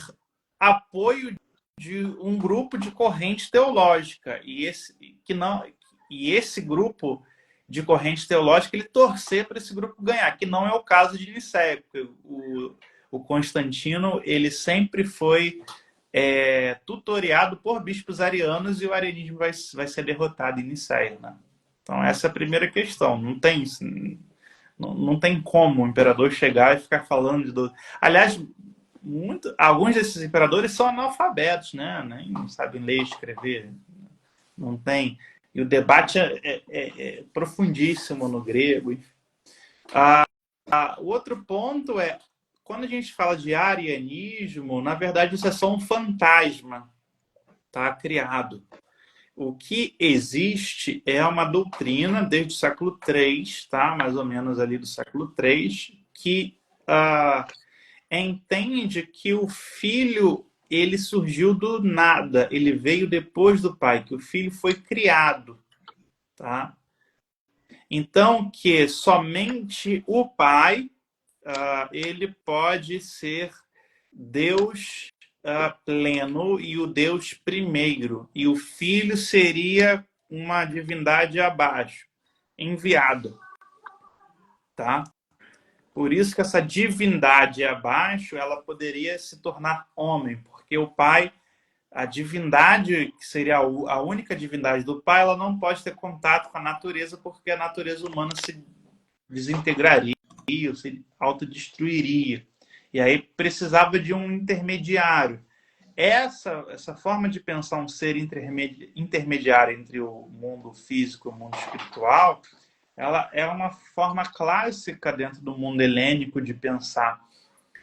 apoio de um grupo de corrente teológica, e esse grupo de corrente teológica, ele torcer para esse grupo ganhar, que não é o caso de Nicéia, porque o Constantino, ele sempre foi tutoriado por bispos arianos, e o arianismo vai ser derrotado em Nicéia, né? Então essa é a primeira questão. Não tem como o imperador chegar e ficar falando de... Aliás, alguns desses imperadores são analfabetos, né? Nem sabem ler e escrever. Não tem. E o debate é profundíssimo no grego. O outro ponto é, quando a gente fala de arianismo, na verdade isso é só um fantasma, tá? Criado. O que existe é uma doutrina desde o século III, tá? Mais ou menos ali do século III, que entende que o filho, ele surgiu do nada, ele veio depois do pai, que o filho foi criado, tá? Então, que somente o pai, ele pode ser Deus pleno e o Deus primeiro, e o filho seria uma divindade abaixo, enviado, tá? Por isso que essa divindade abaixo, ela poderia se tornar homem, porque o pai, a divindade, que seria a única divindade do pai, ela não pode ter contato com a natureza, porque a natureza humana se desintegraria, se autodestruiria. E aí precisava de um intermediário. Essa forma de pensar um ser intermediário entre o mundo físico e o mundo espiritual, ela é uma forma clássica dentro do mundo helênico de pensar,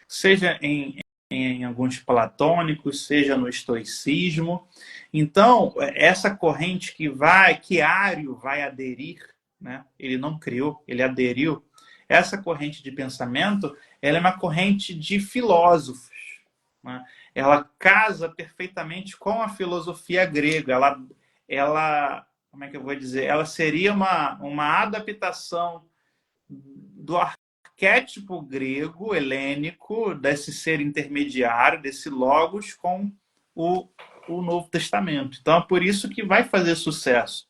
seja em alguns platônicos, seja no estoicismo. Então, essa corrente que Ário vai aderir, né? Ele não criou, ele aderiu. Essa corrente de pensamento, ela é uma corrente de filósofos, né? Ela casa perfeitamente com a filosofia grega. Ela como é que eu vou dizer? Ela seria uma adaptação do arquétipo grego, helênico, desse ser intermediário, desse logos, com o Novo Testamento. Então, é por isso que vai fazer sucesso.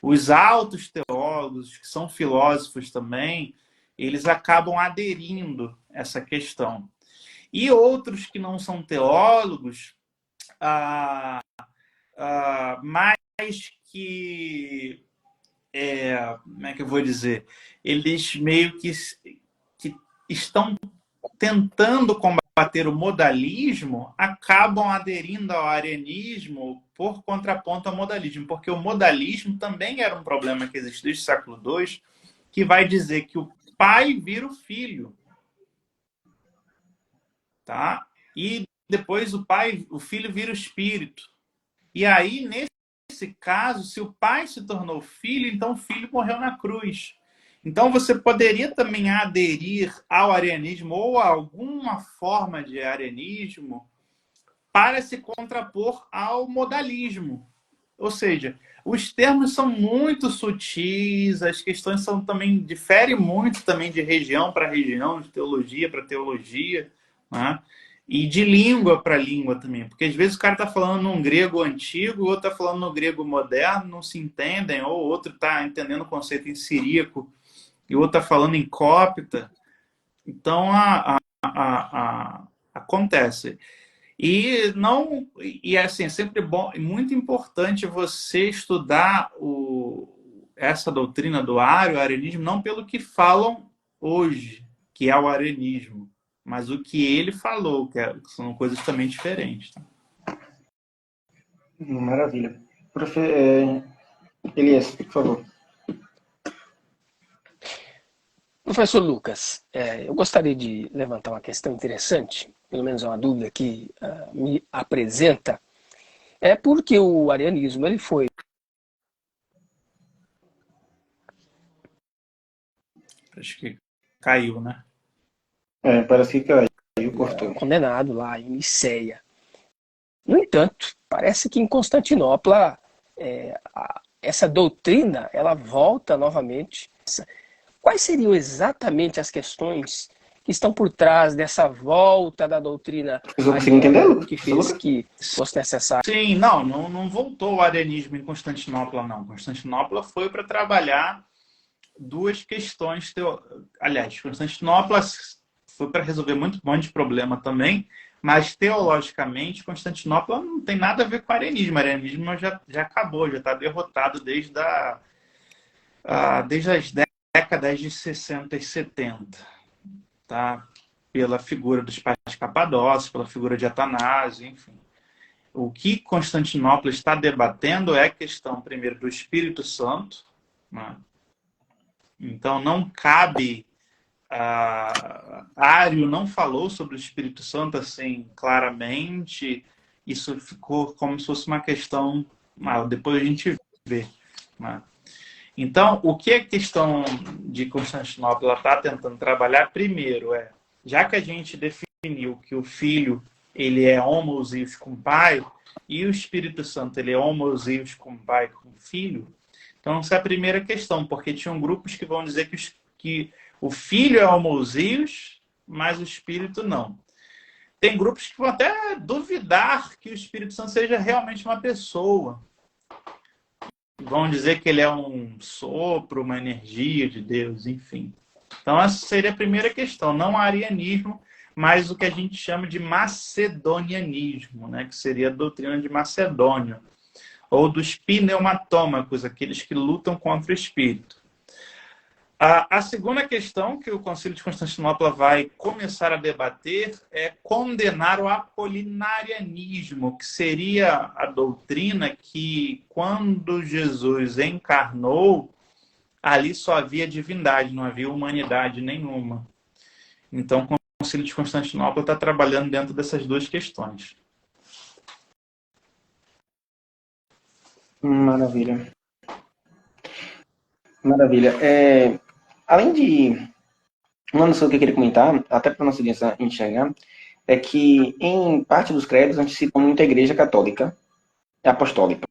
Os altos teólogos, que são filósofos também, eles acabam aderindo a essa questão. E outros que não são teólogos, mas que, como é que eu vou dizer? Eles meio que estão tentando combater o modalismo, acabam aderindo ao arianismo por contraponto ao modalismo, porque o modalismo também era um problema que existe desde o século II, que vai dizer que o pai vira o filho, tá? E depois o filho vira o espírito. E aí, nesse caso, se o pai se tornou filho, então o filho morreu na cruz. Então você poderia também aderir ao arianismo ou a alguma forma de arianismo para se contrapor ao modalismo. Ou seja, os termos são muito sutis, as questões também diferem muito também de região para região, de teologia para teologia, né? E de língua para língua também, porque às vezes o cara está falando num grego antigo, o outro está falando no grego moderno, não se entendem, ou o outro está entendendo o conceito em siríaco e o outro está falando em cópita. Então, acontece. E assim, é sempre bom e muito importante você estudar essa doutrina do arianismo, não pelo que falam hoje, que é o arianismo, mas o que ele falou, que são coisas também diferentes. Tá? Maravilha. Elias, por favor. Professor Lucas, eu gostaria de levantar uma questão interessante, pelo menos é uma dúvida que me apresenta, porque o arianismo ele foi Acho que caiu, né? Parece que caiu, cortou. condenado lá em Niceia. No entanto, parece que em Constantinopla essa doutrina ela volta novamente. Quais seriam exatamente as questões que estão por trás dessa volta da doutrina ariana que fez que fosse necessário? Sim, não voltou o arianismo em Constantinopla, não. Constantinopla foi para trabalhar duas questões. Aliás, Constantinopla foi para resolver muito monte de problema também, mas teologicamente Constantinopla não tem nada a ver com o arianismo. O arianismo já acabou, já está derrotado desde as décadas de 60 e 70, tá? Pela figura dos pais capadócios, pela figura de Atanásio, enfim. O que Constantinopla está debatendo é a questão, primeiro, do Espírito Santo, né? Então, não cabe... Ário não falou sobre o Espírito Santo assim claramente. Isso ficou como se fosse uma questão... depois a gente vê, né? Então, o que a questão de Constantinopla está tentando trabalhar primeiro já que a gente definiu que o Filho ele é homoousios com o Pai e o Espírito Santo ele é homoousios com o Pai e com o Filho, então essa é a primeira questão, porque tinham grupos que vão dizer que o Filho é homoousios, mas o Espírito não. Tem grupos que vão até duvidar que o Espírito Santo seja realmente uma pessoa. Vão dizer que ele é um sopro, uma energia de Deus, enfim. Então, essa seria a primeira questão. Não arianismo, mas o que a gente chama de macedonianismo, né? Que seria a doutrina de Macedônia. Ou dos pneumatômacos, aqueles que lutam contra o Espírito. A segunda questão que o Concílio de Constantinopla vai começar a debater é condenar o apolinarianismo, que seria a doutrina que, quando Jesus encarnou, ali só havia divindade, não havia humanidade nenhuma. Então, o Concílio de Constantinopla está trabalhando dentro dessas duas questões. Maravilha. Maravilha. Além de uma noção que eu queria comentar, até para a nossa audiência enxergar, é que em parte dos credos a gente cita muito a Igreja Católica e Apostólica.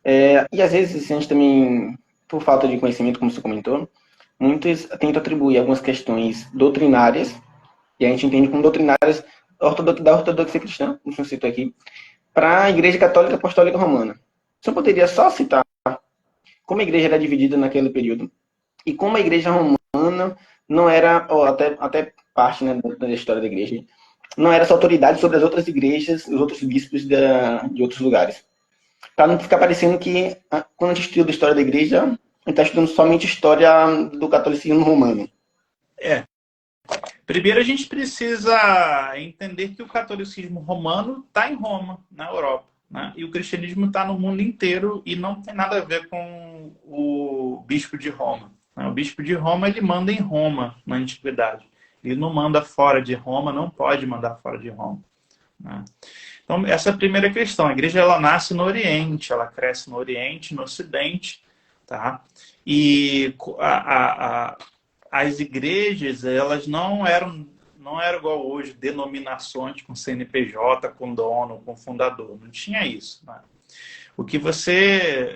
E às vezes a gente também, por falta de conhecimento, como você comentou, muitos tentam atribuir algumas questões doutrinárias, e a gente entende como doutrinárias da ortodoxia cristã, como eu cito aqui, para a Igreja Católica Apostólica Romana. Você poderia só citar como a igreja era dividida naquele período e como a Igreja Romana não era, ou até parte, né, da história da igreja, não era essa autoridade sobre as outras igrejas, os outros bispos de outros lugares. Para não ficar parecendo que, quando a gente estuda a história da igreja, a gente está estudando somente a história do catolicismo romano. Primeiro a gente precisa entender que o catolicismo romano está em Roma, na Europa, né? E o cristianismo está no mundo inteiro e não tem nada a ver com o bispo de Roma, né? O bispo de Roma, ele manda em Roma, na antiguidade. Ele não manda fora de Roma, não pode mandar fora de Roma, né? Então, essa é a primeira questão. A igreja, ela nasce no Oriente, ela cresce no Oriente, no Ocidente, tá? E as igrejas, elas não eram igual hoje, denominações com CNPJ, com dono, com fundador. Não tinha isso, né? O que você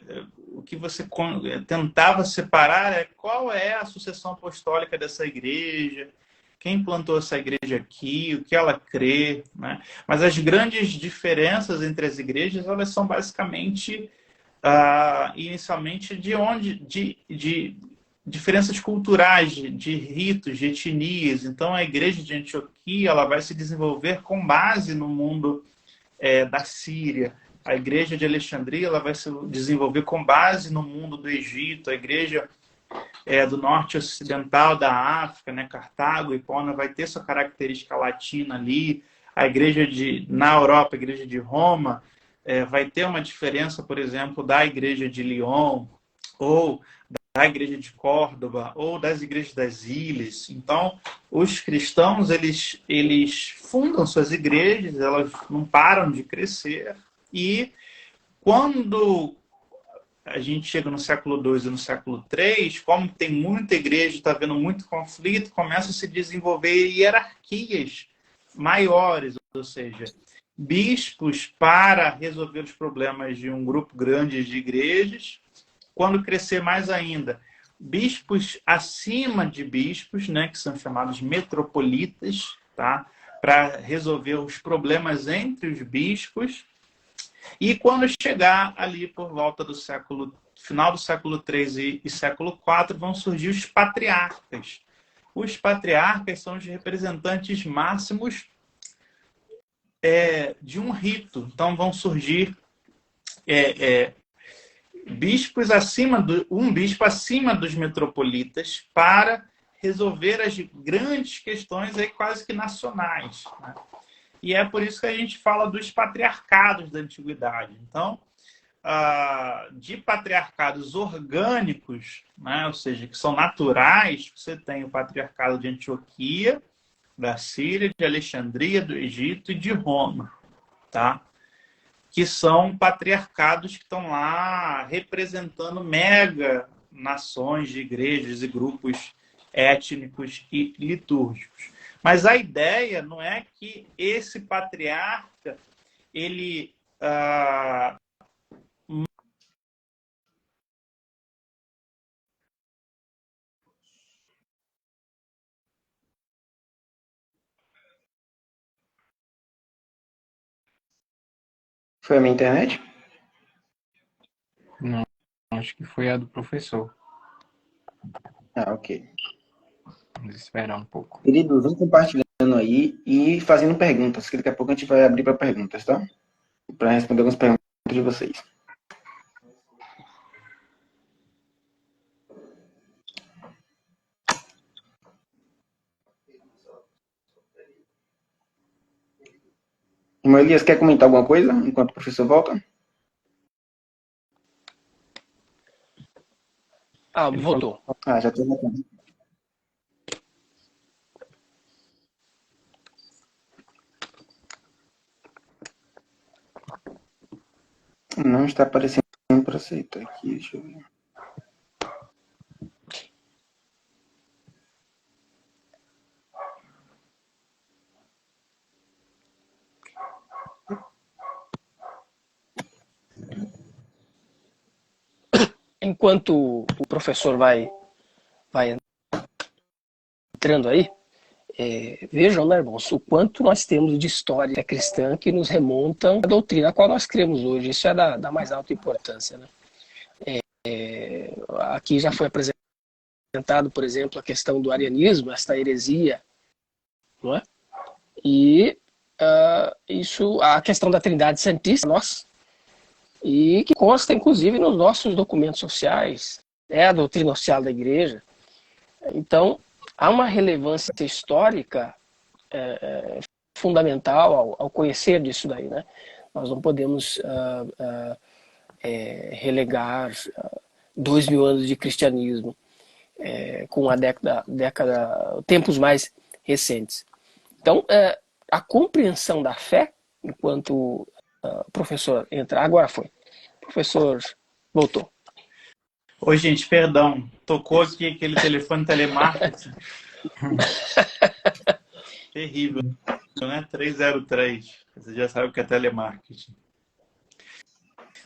tentava separar é qual é a sucessão apostólica dessa igreja, quem plantou essa igreja aqui, o que ela crê, né? Mas as grandes diferenças entre as igrejas, elas são basicamente, inicialmente, de diferenças culturais, de ritos, de etnias. Então, a igreja de Antioquia, ela vai se desenvolver com base no mundo da Síria. A igreja de Alexandria, ela vai se desenvolver com base no mundo do Egito. A igreja do norte ocidental da África, né, Cartago, Hipona, vai ter sua característica latina ali. Na Europa, a igreja de Roma vai ter uma diferença, por exemplo, da igreja de Lyon, ou da igreja de Córdoba, ou das igrejas das ilhas. Então, os cristãos, eles fundam suas igrejas, elas não param de crescer, e quando a gente chega no século II e no século III, como tem muita igreja, está havendo muito conflito, começam a se desenvolver hierarquias maiores, ou seja, bispos para resolver os problemas de um grupo grande de igrejas. Quando crescer mais ainda, bispos acima de bispos, né, que são chamados metropolitas, tá? Para resolver os problemas entre os bispos. E quando chegar ali por volta do final do século III e século IV, vão surgir os patriarcas. Os patriarcas são os representantes máximos de um rito. Então vão surgir um bispo acima dos metropolitas para resolver as grandes questões aí quase que nacionais, né? E é por isso que a gente fala dos patriarcados da antiguidade. Então, de patriarcados orgânicos, né, ou seja, que são naturais, você tem o patriarcado de Antioquia, da Síria, de Alexandria, do Egito e de Roma, tá? Que são patriarcados que estão lá representando mega nações de igrejas e grupos étnicos e litúrgicos. Mas a ideia não é que esse patriarca, ele Foi a minha internet? Não, acho que foi a do professor. Ok. Vamos esperar um pouco. Queridos, vão compartilhando aí e fazendo perguntas, que daqui a pouco a gente vai abrir para perguntas, tá? Para responder algumas perguntas de vocês. Irmão Elias, quer comentar alguma coisa enquanto o professor volta? Voltou. Já estou voltando. Não está aparecendo para aceitar aqui, deixa eu ver. enquanto o professor vai entrando aí, vejam, né, irmãos, o quanto nós temos de história cristã que nos remontam à doutrina a qual nós cremos hoje. Isso é da mais alta importância, né? Aqui já foi apresentado, por exemplo, a questão do arianismo, esta heresia, não é? E a questão da Trindade Santíssima, e que consta, inclusive, nos nossos documentos sociais, é a doutrina oficial da Igreja. Então, há uma relevância histórica fundamental ao conhecer disso daí, né? Nós não podemos relegar 2000 anos de cristianismo com a tempos mais recentes. Então, a compreensão da fé, enquanto o professor entra, agora foi. O professor voltou. Oi, gente, perdão. Tocou aqui aquele telefone telemarketing. Terrível, né? 303. Você já sabe o que é telemarketing.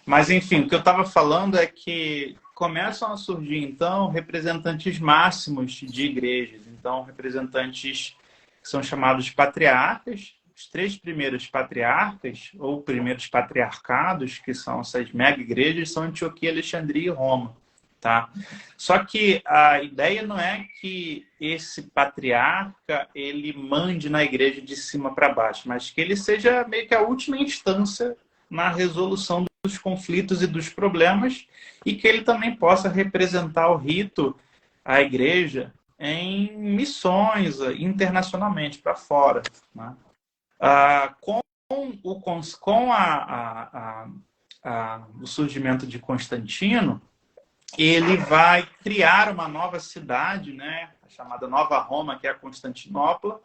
Mas, enfim, o que eu estava falando é que começam a surgir, então, representantes máximos de igrejas. Então, representantes que são chamados patriarcas. Os 3 primeiros patriarcas, ou primeiros patriarcados, que são essas mega-igrejas, são Antioquia, Alexandria e Roma. Tá? Só que a ideia não é que esse patriarca ele mande na igreja de cima para baixo, mas que ele seja meio que a última instância na resolução dos conflitos e dos problemas, e que ele também possa representar o rito, a igreja, em missões internacionalmente para fora. Né? Com o surgimento de Constantino, ele vai criar uma nova cidade, né, chamada Nova Roma, que é a Constantinopla.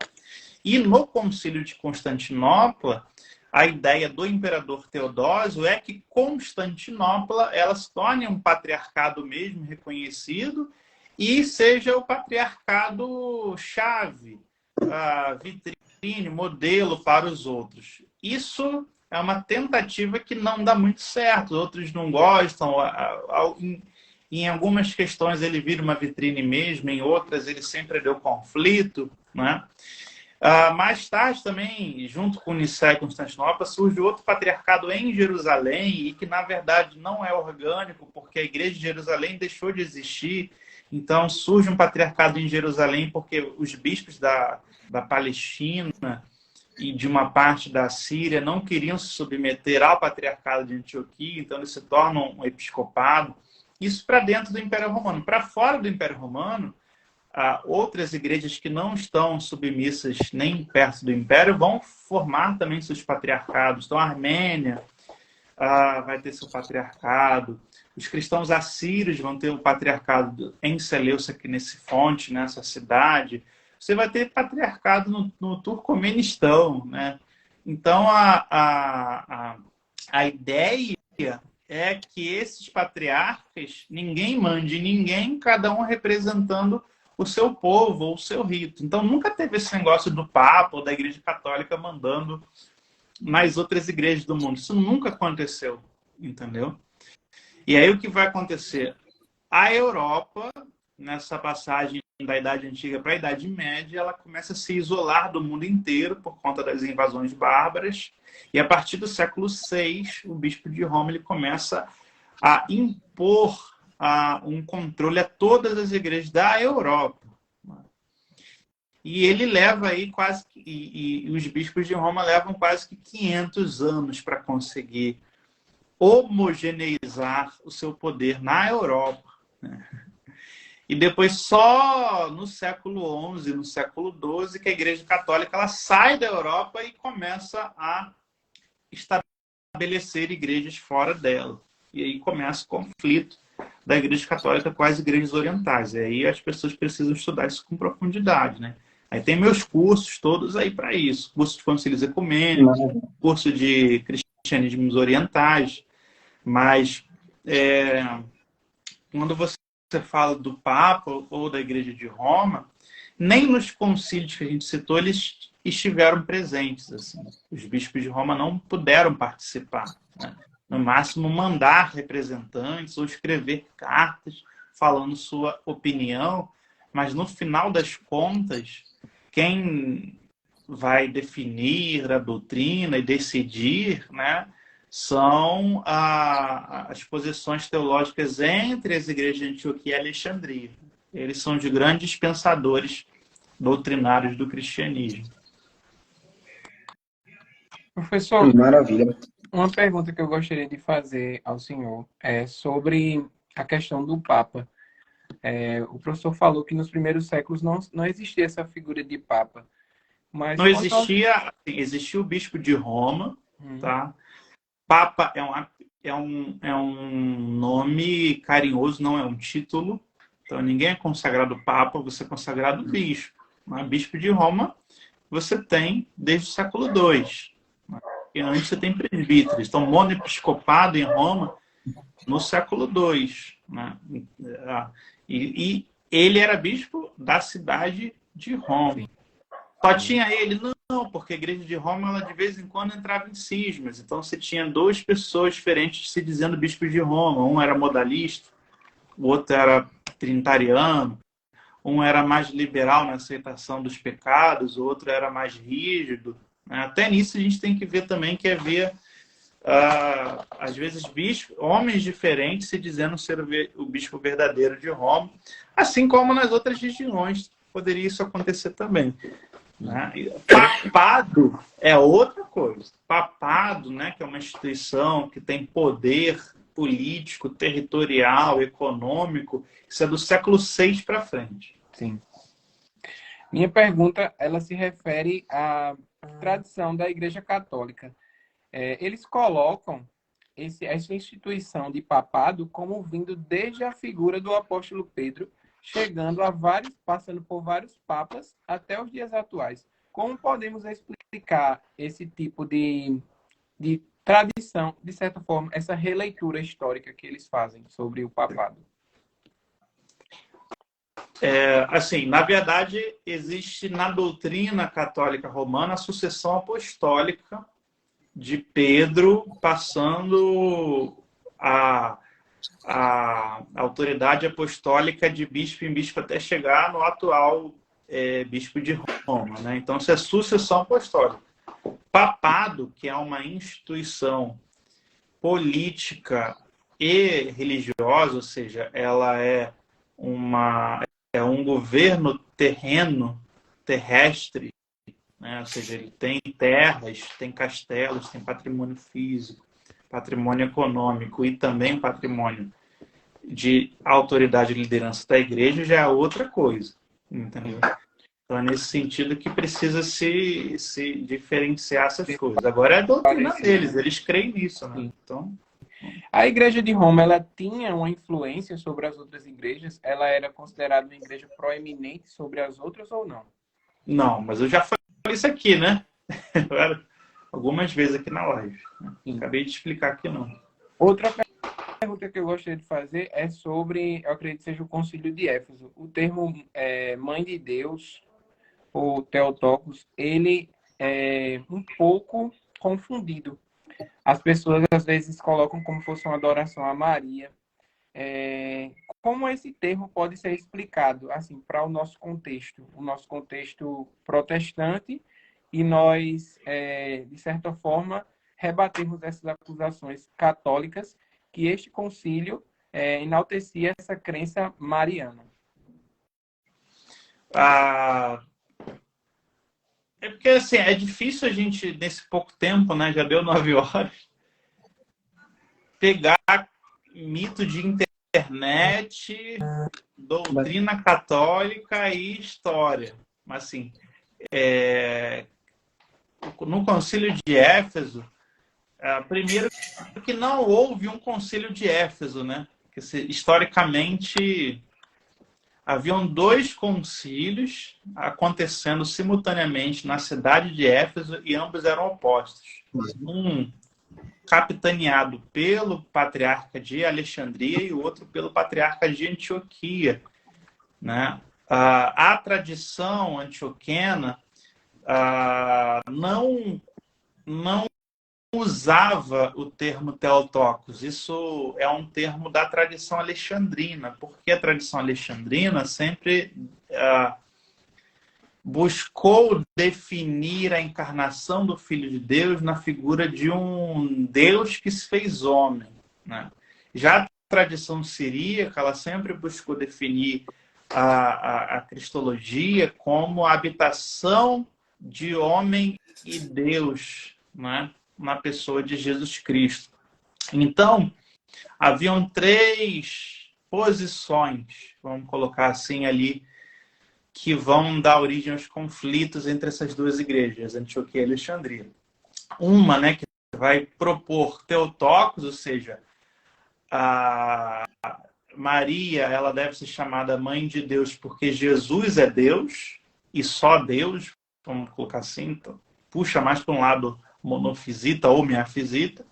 E no Concílio de Constantinopla, a ideia do imperador Teodósio é que Constantinopla ela se torne um patriarcado mesmo reconhecido e seja o patriarcado chave, vitrine, modelo para os outros. Isso é uma tentativa que não dá muito certo, outros não gostam. Em algumas questões ele vira uma vitrine mesmo, em outras ele sempre deu conflito, né? Mais tarde também, junto com Nicéia e Constantinopla, surge outro patriarcado em Jerusalém, e que na verdade não é orgânico, porque a igreja de Jerusalém deixou de existir. Então surge um patriarcado em Jerusalém porque os bispos da Palestina e de uma parte da Síria não queriam se submeter ao patriarcado de Antioquia, então eles se tornam um episcopado. Isso para dentro do Império Romano. Para fora do Império Romano, outras igrejas que não estão submissas nem perto do Império vão formar também seus patriarcados. Então a Armênia vai ter seu patriarcado. Os cristãos assírios vão ter o patriarcado em Seleucia, aqui nesse fonte, nessa cidade. Você vai ter patriarcado no Turcomenistão, né? Então, a ideia é que esses patriarcas, ninguém mande ninguém, cada um representando o seu povo ou o seu rito. Então, nunca teve esse negócio do Papa ou da Igreja Católica mandando nas outras igrejas do mundo. Isso nunca aconteceu, entendeu? E aí, o que vai acontecer? A Europa, nessa passagem da Idade Antiga para a Idade Média, ela começa a se isolar do mundo inteiro por conta das invasões bárbaras. E a partir do século VI, o bispo de Roma ele começa a impor um controle a todas as igrejas da Europa. E ele leva aí quase... E os bispos de Roma levam quase que 500 anos para conseguir homogeneizar o seu poder na Europa, né? E depois só no século XI, no século XII, que a Igreja Católica ela sai da Europa e começa a estabelecer igrejas fora dela. E aí começa o conflito da Igreja Católica com as igrejas orientais. E aí as pessoas precisam estudar isso com profundidade, né? Aí tem meus cursos todos aí para isso. Curso de concílios ecumênicos, curso de cristianismos orientais. Mas quando você fala do Papa ou da Igreja de Roma, nem nos concílios que a gente citou eles estiveram presentes. Assim. Os bispos de Roma não puderam participar, né? no máximo, mandar representantes ou escrever cartas falando sua opinião, mas no final das contas, quem vai definir a doutrina e decidir, né, são as posições teológicas entre as igrejas de Antioquia e Alexandria. Eles são de grandes pensadores doutrinários do cristianismo. Professor, Maravilha. uma pergunta que eu gostaria de fazer ao senhor é sobre a questão do Papa. O professor falou que nos primeiros séculos não existia essa figura de Papa. Mas Não existia, assim, existia o bispo de Roma, tá? Papa é um nome carinhoso, não é um título. Então, ninguém é consagrado Papa, você é consagrado bispo. Mas bispo de Roma você tem desde o século II. E antes você tem presbíteros. Então, monoepiscopado em Roma no século II. Né? E ele era bispo da cidade de Roma. Só tinha ele? Não, porque a igreja de Roma, ela de vez em quando entrava em cismas. Então, você tinha duas pessoas diferentes se dizendo bispo de Roma. Um era modalista, o outro era trinitariano. Um era mais liberal na aceitação dos pecados, o outro era mais rígido. Até nisso a gente tem que ver também, que é ver, às vezes, homens diferentes se dizendo ser o bispo verdadeiro de Roma, assim como nas outras regiões poderia isso acontecer também. Né? Papado é outra coisa. Papado, né, que é uma instituição que tem poder político, territorial, econômico, isso é do século VI para frente. Sim. Minha pergunta, ela se refere à tradição da Igreja Católica. Eles colocam essa instituição de papado como vindo desde a figura do apóstolo Pedro, chegando passando por vários papas até os dias atuais. Como podemos explicar esse tipo de tradição, de certa forma, essa releitura histórica que eles fazem sobre o papado? Assim, na verdade, existe na doutrina católica romana a sucessão apostólica de Pedro, passando a autoridade apostólica de bispo em bispo até chegar no atual bispo de Roma. Né? Então, isso é sucessão apostólica. Papado, que é uma instituição política e religiosa, ou seja, ela é um governo terrestre, né? Ou seja, ele tem terras, tem castelos, tem patrimônio físico, patrimônio econômico e também patrimônio de autoridade e liderança da igreja, já é outra coisa. Entendeu? Então é nesse sentido que precisa se diferenciar essas coisas. Agora é a doutrina deles, eles creem nisso. Né? Então... A Igreja de Roma, ela tinha uma influência sobre as outras igrejas? Ela era considerada uma igreja proeminente sobre as outras ou não? Não, mas eu já falei isso aqui, né? Algumas vezes aqui na live. Acabei de explicar que não. Outra pergunta que eu gostaria de fazer é sobre, eu acredito que seja o Concílio de Éfeso. O termo Mãe de Deus, ou Theotokos, ele é um pouco confundido. As pessoas às vezes colocam como fosse uma adoração a Maria. Como esse termo pode ser explicado assim para o nosso contexto protestante, e nós, de certa forma, rebatemos essas acusações católicas que este concílio enaltecia essa crença mariana? É porque assim, é difícil a gente, nesse pouco tempo, né, já deu 9 horas, pegar mito de internet, doutrina católica e história. Mas assim, no Concílio de Éfeso, primeiro que não houve um Concílio de Éfeso, né? Porque, historicamente, haviam 2 concílios acontecendo simultaneamente na cidade de Éfeso e ambos eram opostos. Um capitaneado pelo patriarca de Alexandria e o outro pelo patriarca de Antioquia. Né? A tradição antioquena não usava o termo Theotokos. Isso é um termo da tradição alexandrina, porque a tradição alexandrina sempre buscou definir a encarnação do Filho de Deus na figura de um Deus que se fez homem, né? Já a tradição siríaca, ela sempre buscou definir a cristologia como a habitação de homem e Deus, né, na pessoa de Jesus Cristo. Então, haviam três posições, vamos colocar assim ali, que vão dar origem aos conflitos entre essas duas igrejas, Antioquia e Alexandria. Uma, né, que vai propor Theotokos, ou seja, a Maria, ela deve ser chamada mãe de Deus porque Jesus é Deus e só Deus, vamos colocar assim, então, puxa mais para um lado monofisita ou miafisita.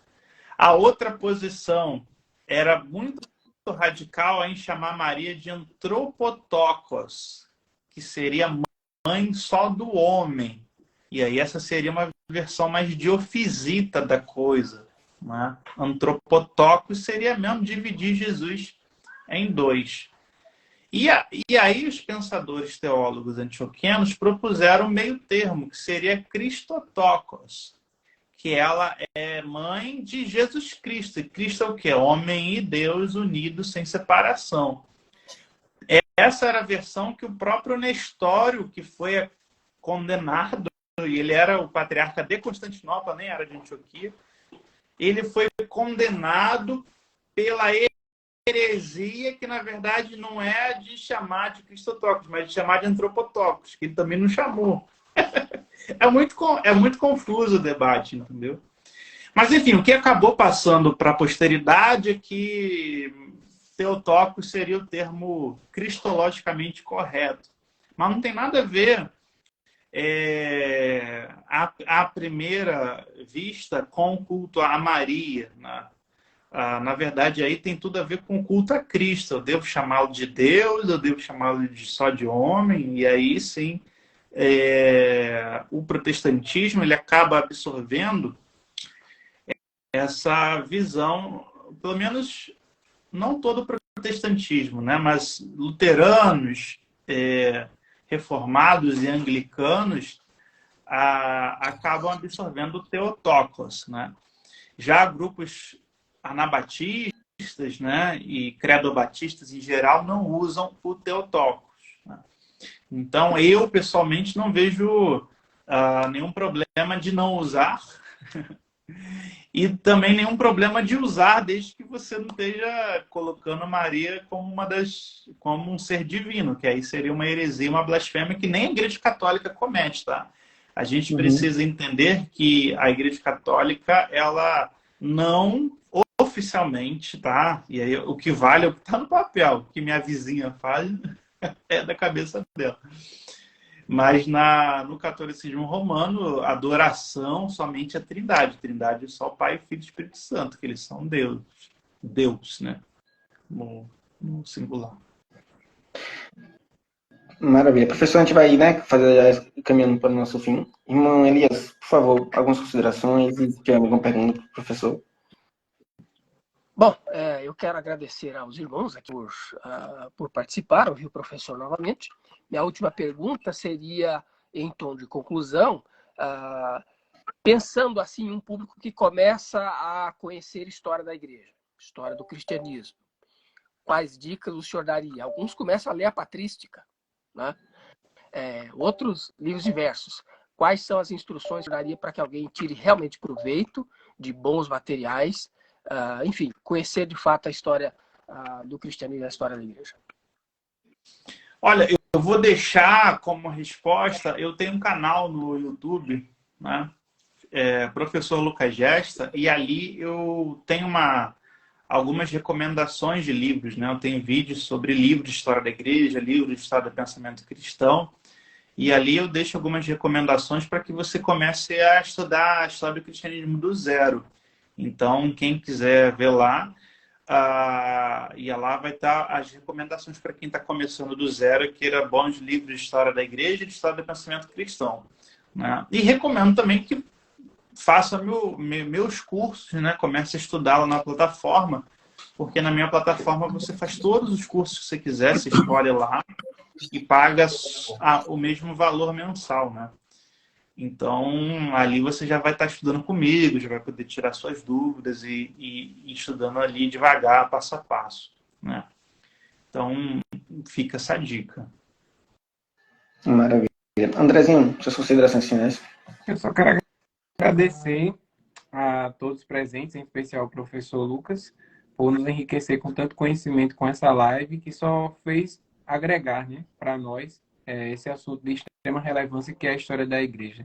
A outra posição era muito radical em chamar Maria de antropotokos, que seria mãe só do homem. E aí essa seria uma versão mais diofisita da coisa, né? Antropotokos seria mesmo dividir Jesus em dois. E aí os pensadores teólogos antioquianos propuseram um meio termo, que seria Christotokos, que ela é mãe de Jesus Cristo. E Cristo é o quê? Homem e Deus unidos sem separação. Essa era a versão que o próprio Nestório, que foi condenado, e ele era o patriarca de Constantinopla, nem era de Antioquia, ele foi condenado pela heresia, que na verdade não é de chamar de Christotokos, mas de chamar de Antropotokos, que ele também não chamou. É muito confuso o debate, entendeu? Mas, enfim, o que acabou passando para a posteridade é que Theotokos seria o termo cristologicamente correto. Mas não tem nada a ver à primeira vista com o culto a Maria, né? Na verdade, aí tem tudo a ver com o culto a Cristo. Eu devo chamá-lo de Deus, eu devo chamá-lo só de homem, e aí sim o protestantismo ele acaba absorvendo essa visão, pelo menos não todo o protestantismo, né? Mas luteranos, reformados e anglicanos acabam absorvendo o Theotokos, né? Já grupos anabatistas, né, e credobatistas em geral não usam o Theotokos, né? Então, eu pessoalmente não vejo nenhum problema de não usar e também nenhum problema de usar, desde que você não esteja colocando Maria como um ser divino, que aí seria uma heresia, uma blasfêmia que nem a Igreja Católica comete, tá? A gente precisa entender que a Igreja Católica, ela não oficialmente, tá? E aí o que vale é o que está no papel, o que minha vizinha faz é da cabeça dela. Mas no catolicismo romano, a adoração somente a Trindade. Trindade é só o Pai, Filho e Espírito Santo, que eles são Deus. Deus, né? No singular. Maravilha. Professor, a gente vai, né, caminhando para o nosso fim. Irmão Elias, por favor, algumas considerações e se tiver alguma pergunta para o professor. Bom, eu quero agradecer aos irmãos aqui por participar, ouvir o professor novamente. Minha última pergunta seria, em tom de conclusão, pensando assim em um público que começa a conhecer a história da igreja, história do cristianismo. Quais dicas o senhor daria? Alguns começam a ler a patrística, né? Outros livros diversos. Quais são as instruções que o senhor daria para que alguém tire realmente proveito de bons materiais? Enfim, conhecer de fato a história do cristianismo e a história da igreja. Olha, eu vou deixar como resposta, eu tenho um canal no YouTube, né? Professor Lucas Gesta, e ali eu tenho algumas recomendações de livros, né? Eu tenho vídeos sobre livros de história da igreja, livros de história do pensamento cristão, e ali eu deixo algumas recomendações para que você comece a estudar a história do cristianismo do zero. Então, quem quiser ver lá, e lá vai estar as recomendações para quem está começando do zero e queira bons livros de história da igreja e de história do pensamento cristão, né? E recomendo também que faça meus cursos, né? Comece a estudar lá na plataforma, porque na minha plataforma você faz todos os cursos que você quiser, você escolhe lá e paga o mesmo valor mensal, né? Então, ali você já vai estar estudando comigo, já vai poder tirar suas dúvidas e ir estudando ali devagar, passo a passo, né? Então, fica essa dica. Maravilha. Andrezinho, suas considerações finais. Eu só quero agradecer a todos os presentes, em especial ao professor Lucas, por nos enriquecer com tanto conhecimento com essa live, que só fez agregar, né, para nós esse assunto de extrema relevância, que é a história da igreja.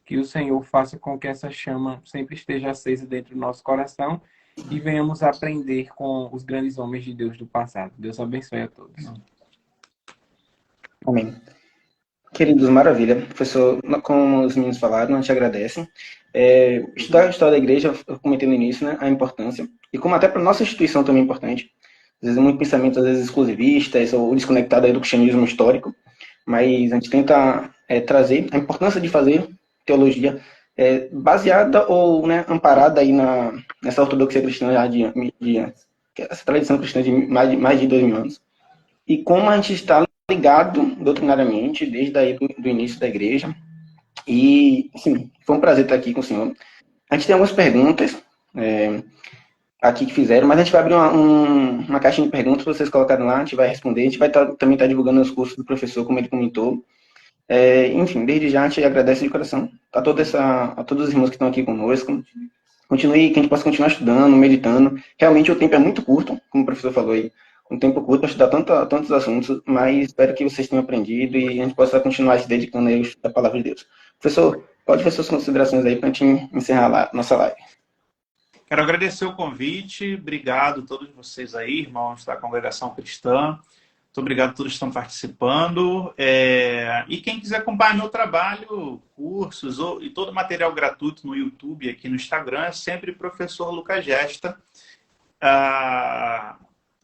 Que o Senhor faça com que essa chama sempre esteja acesa dentro do nosso coração e venhamos aprender com os grandes homens de Deus do passado. Deus abençoe a todos. Amém. Queridos, maravilha. Professor, como os meninos falaram, a gente agradece. Estudar a história da igreja, eu comentei no início, né, a importância. E como até para a nossa instituição também é importante. Às vezes, muito pensamento, às vezes, exclusivistas ou desconectado aí do cristianismo histórico. Mas a gente tenta trazer a importância de fazer teologia baseada ou, né, amparada aí nessa ortodoxia cristã essa tradição cristã de mais de 2000 anos. E como a gente está ligado doutrinariamente desde aí do início da igreja. E, sim, foi um prazer estar aqui com o senhor. A gente tem algumas perguntas aqui que fizeram, mas a gente vai abrir uma caixinha de perguntas para vocês colocarem lá, a gente vai responder, a gente vai também estar divulgando os cursos do professor, como ele comentou. Enfim, desde já a gente agradece de coração a todos os irmãos que estão aqui conosco. Continue, que a gente possa continuar estudando, meditando. Realmente o tempo é muito curto, como o professor falou aí. Um tempo curto para estudar tantos assuntos, mas espero que vocês tenham aprendido e a gente possa continuar se dedicando aí ao estudo da palavra de Deus. Professor, pode fazer suas considerações aí para a gente encerrar a nossa live. Quero agradecer o convite, obrigado a todos vocês aí, irmãos da Congregação Cristã. Muito obrigado a todos que estão participando. E quem quiser acompanhar meu trabalho, cursos e todo material gratuito no YouTube, aqui no Instagram, é sempre Professor Lucas Gesta.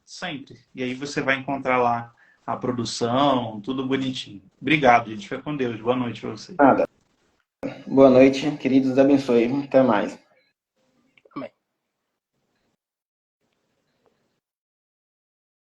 Sempre. E aí você vai encontrar lá a produção, tudo bonitinho. Obrigado, gente. Fica com Deus. Boa noite para vocês. Nada. Boa noite, queridos. Abençoe. Até mais.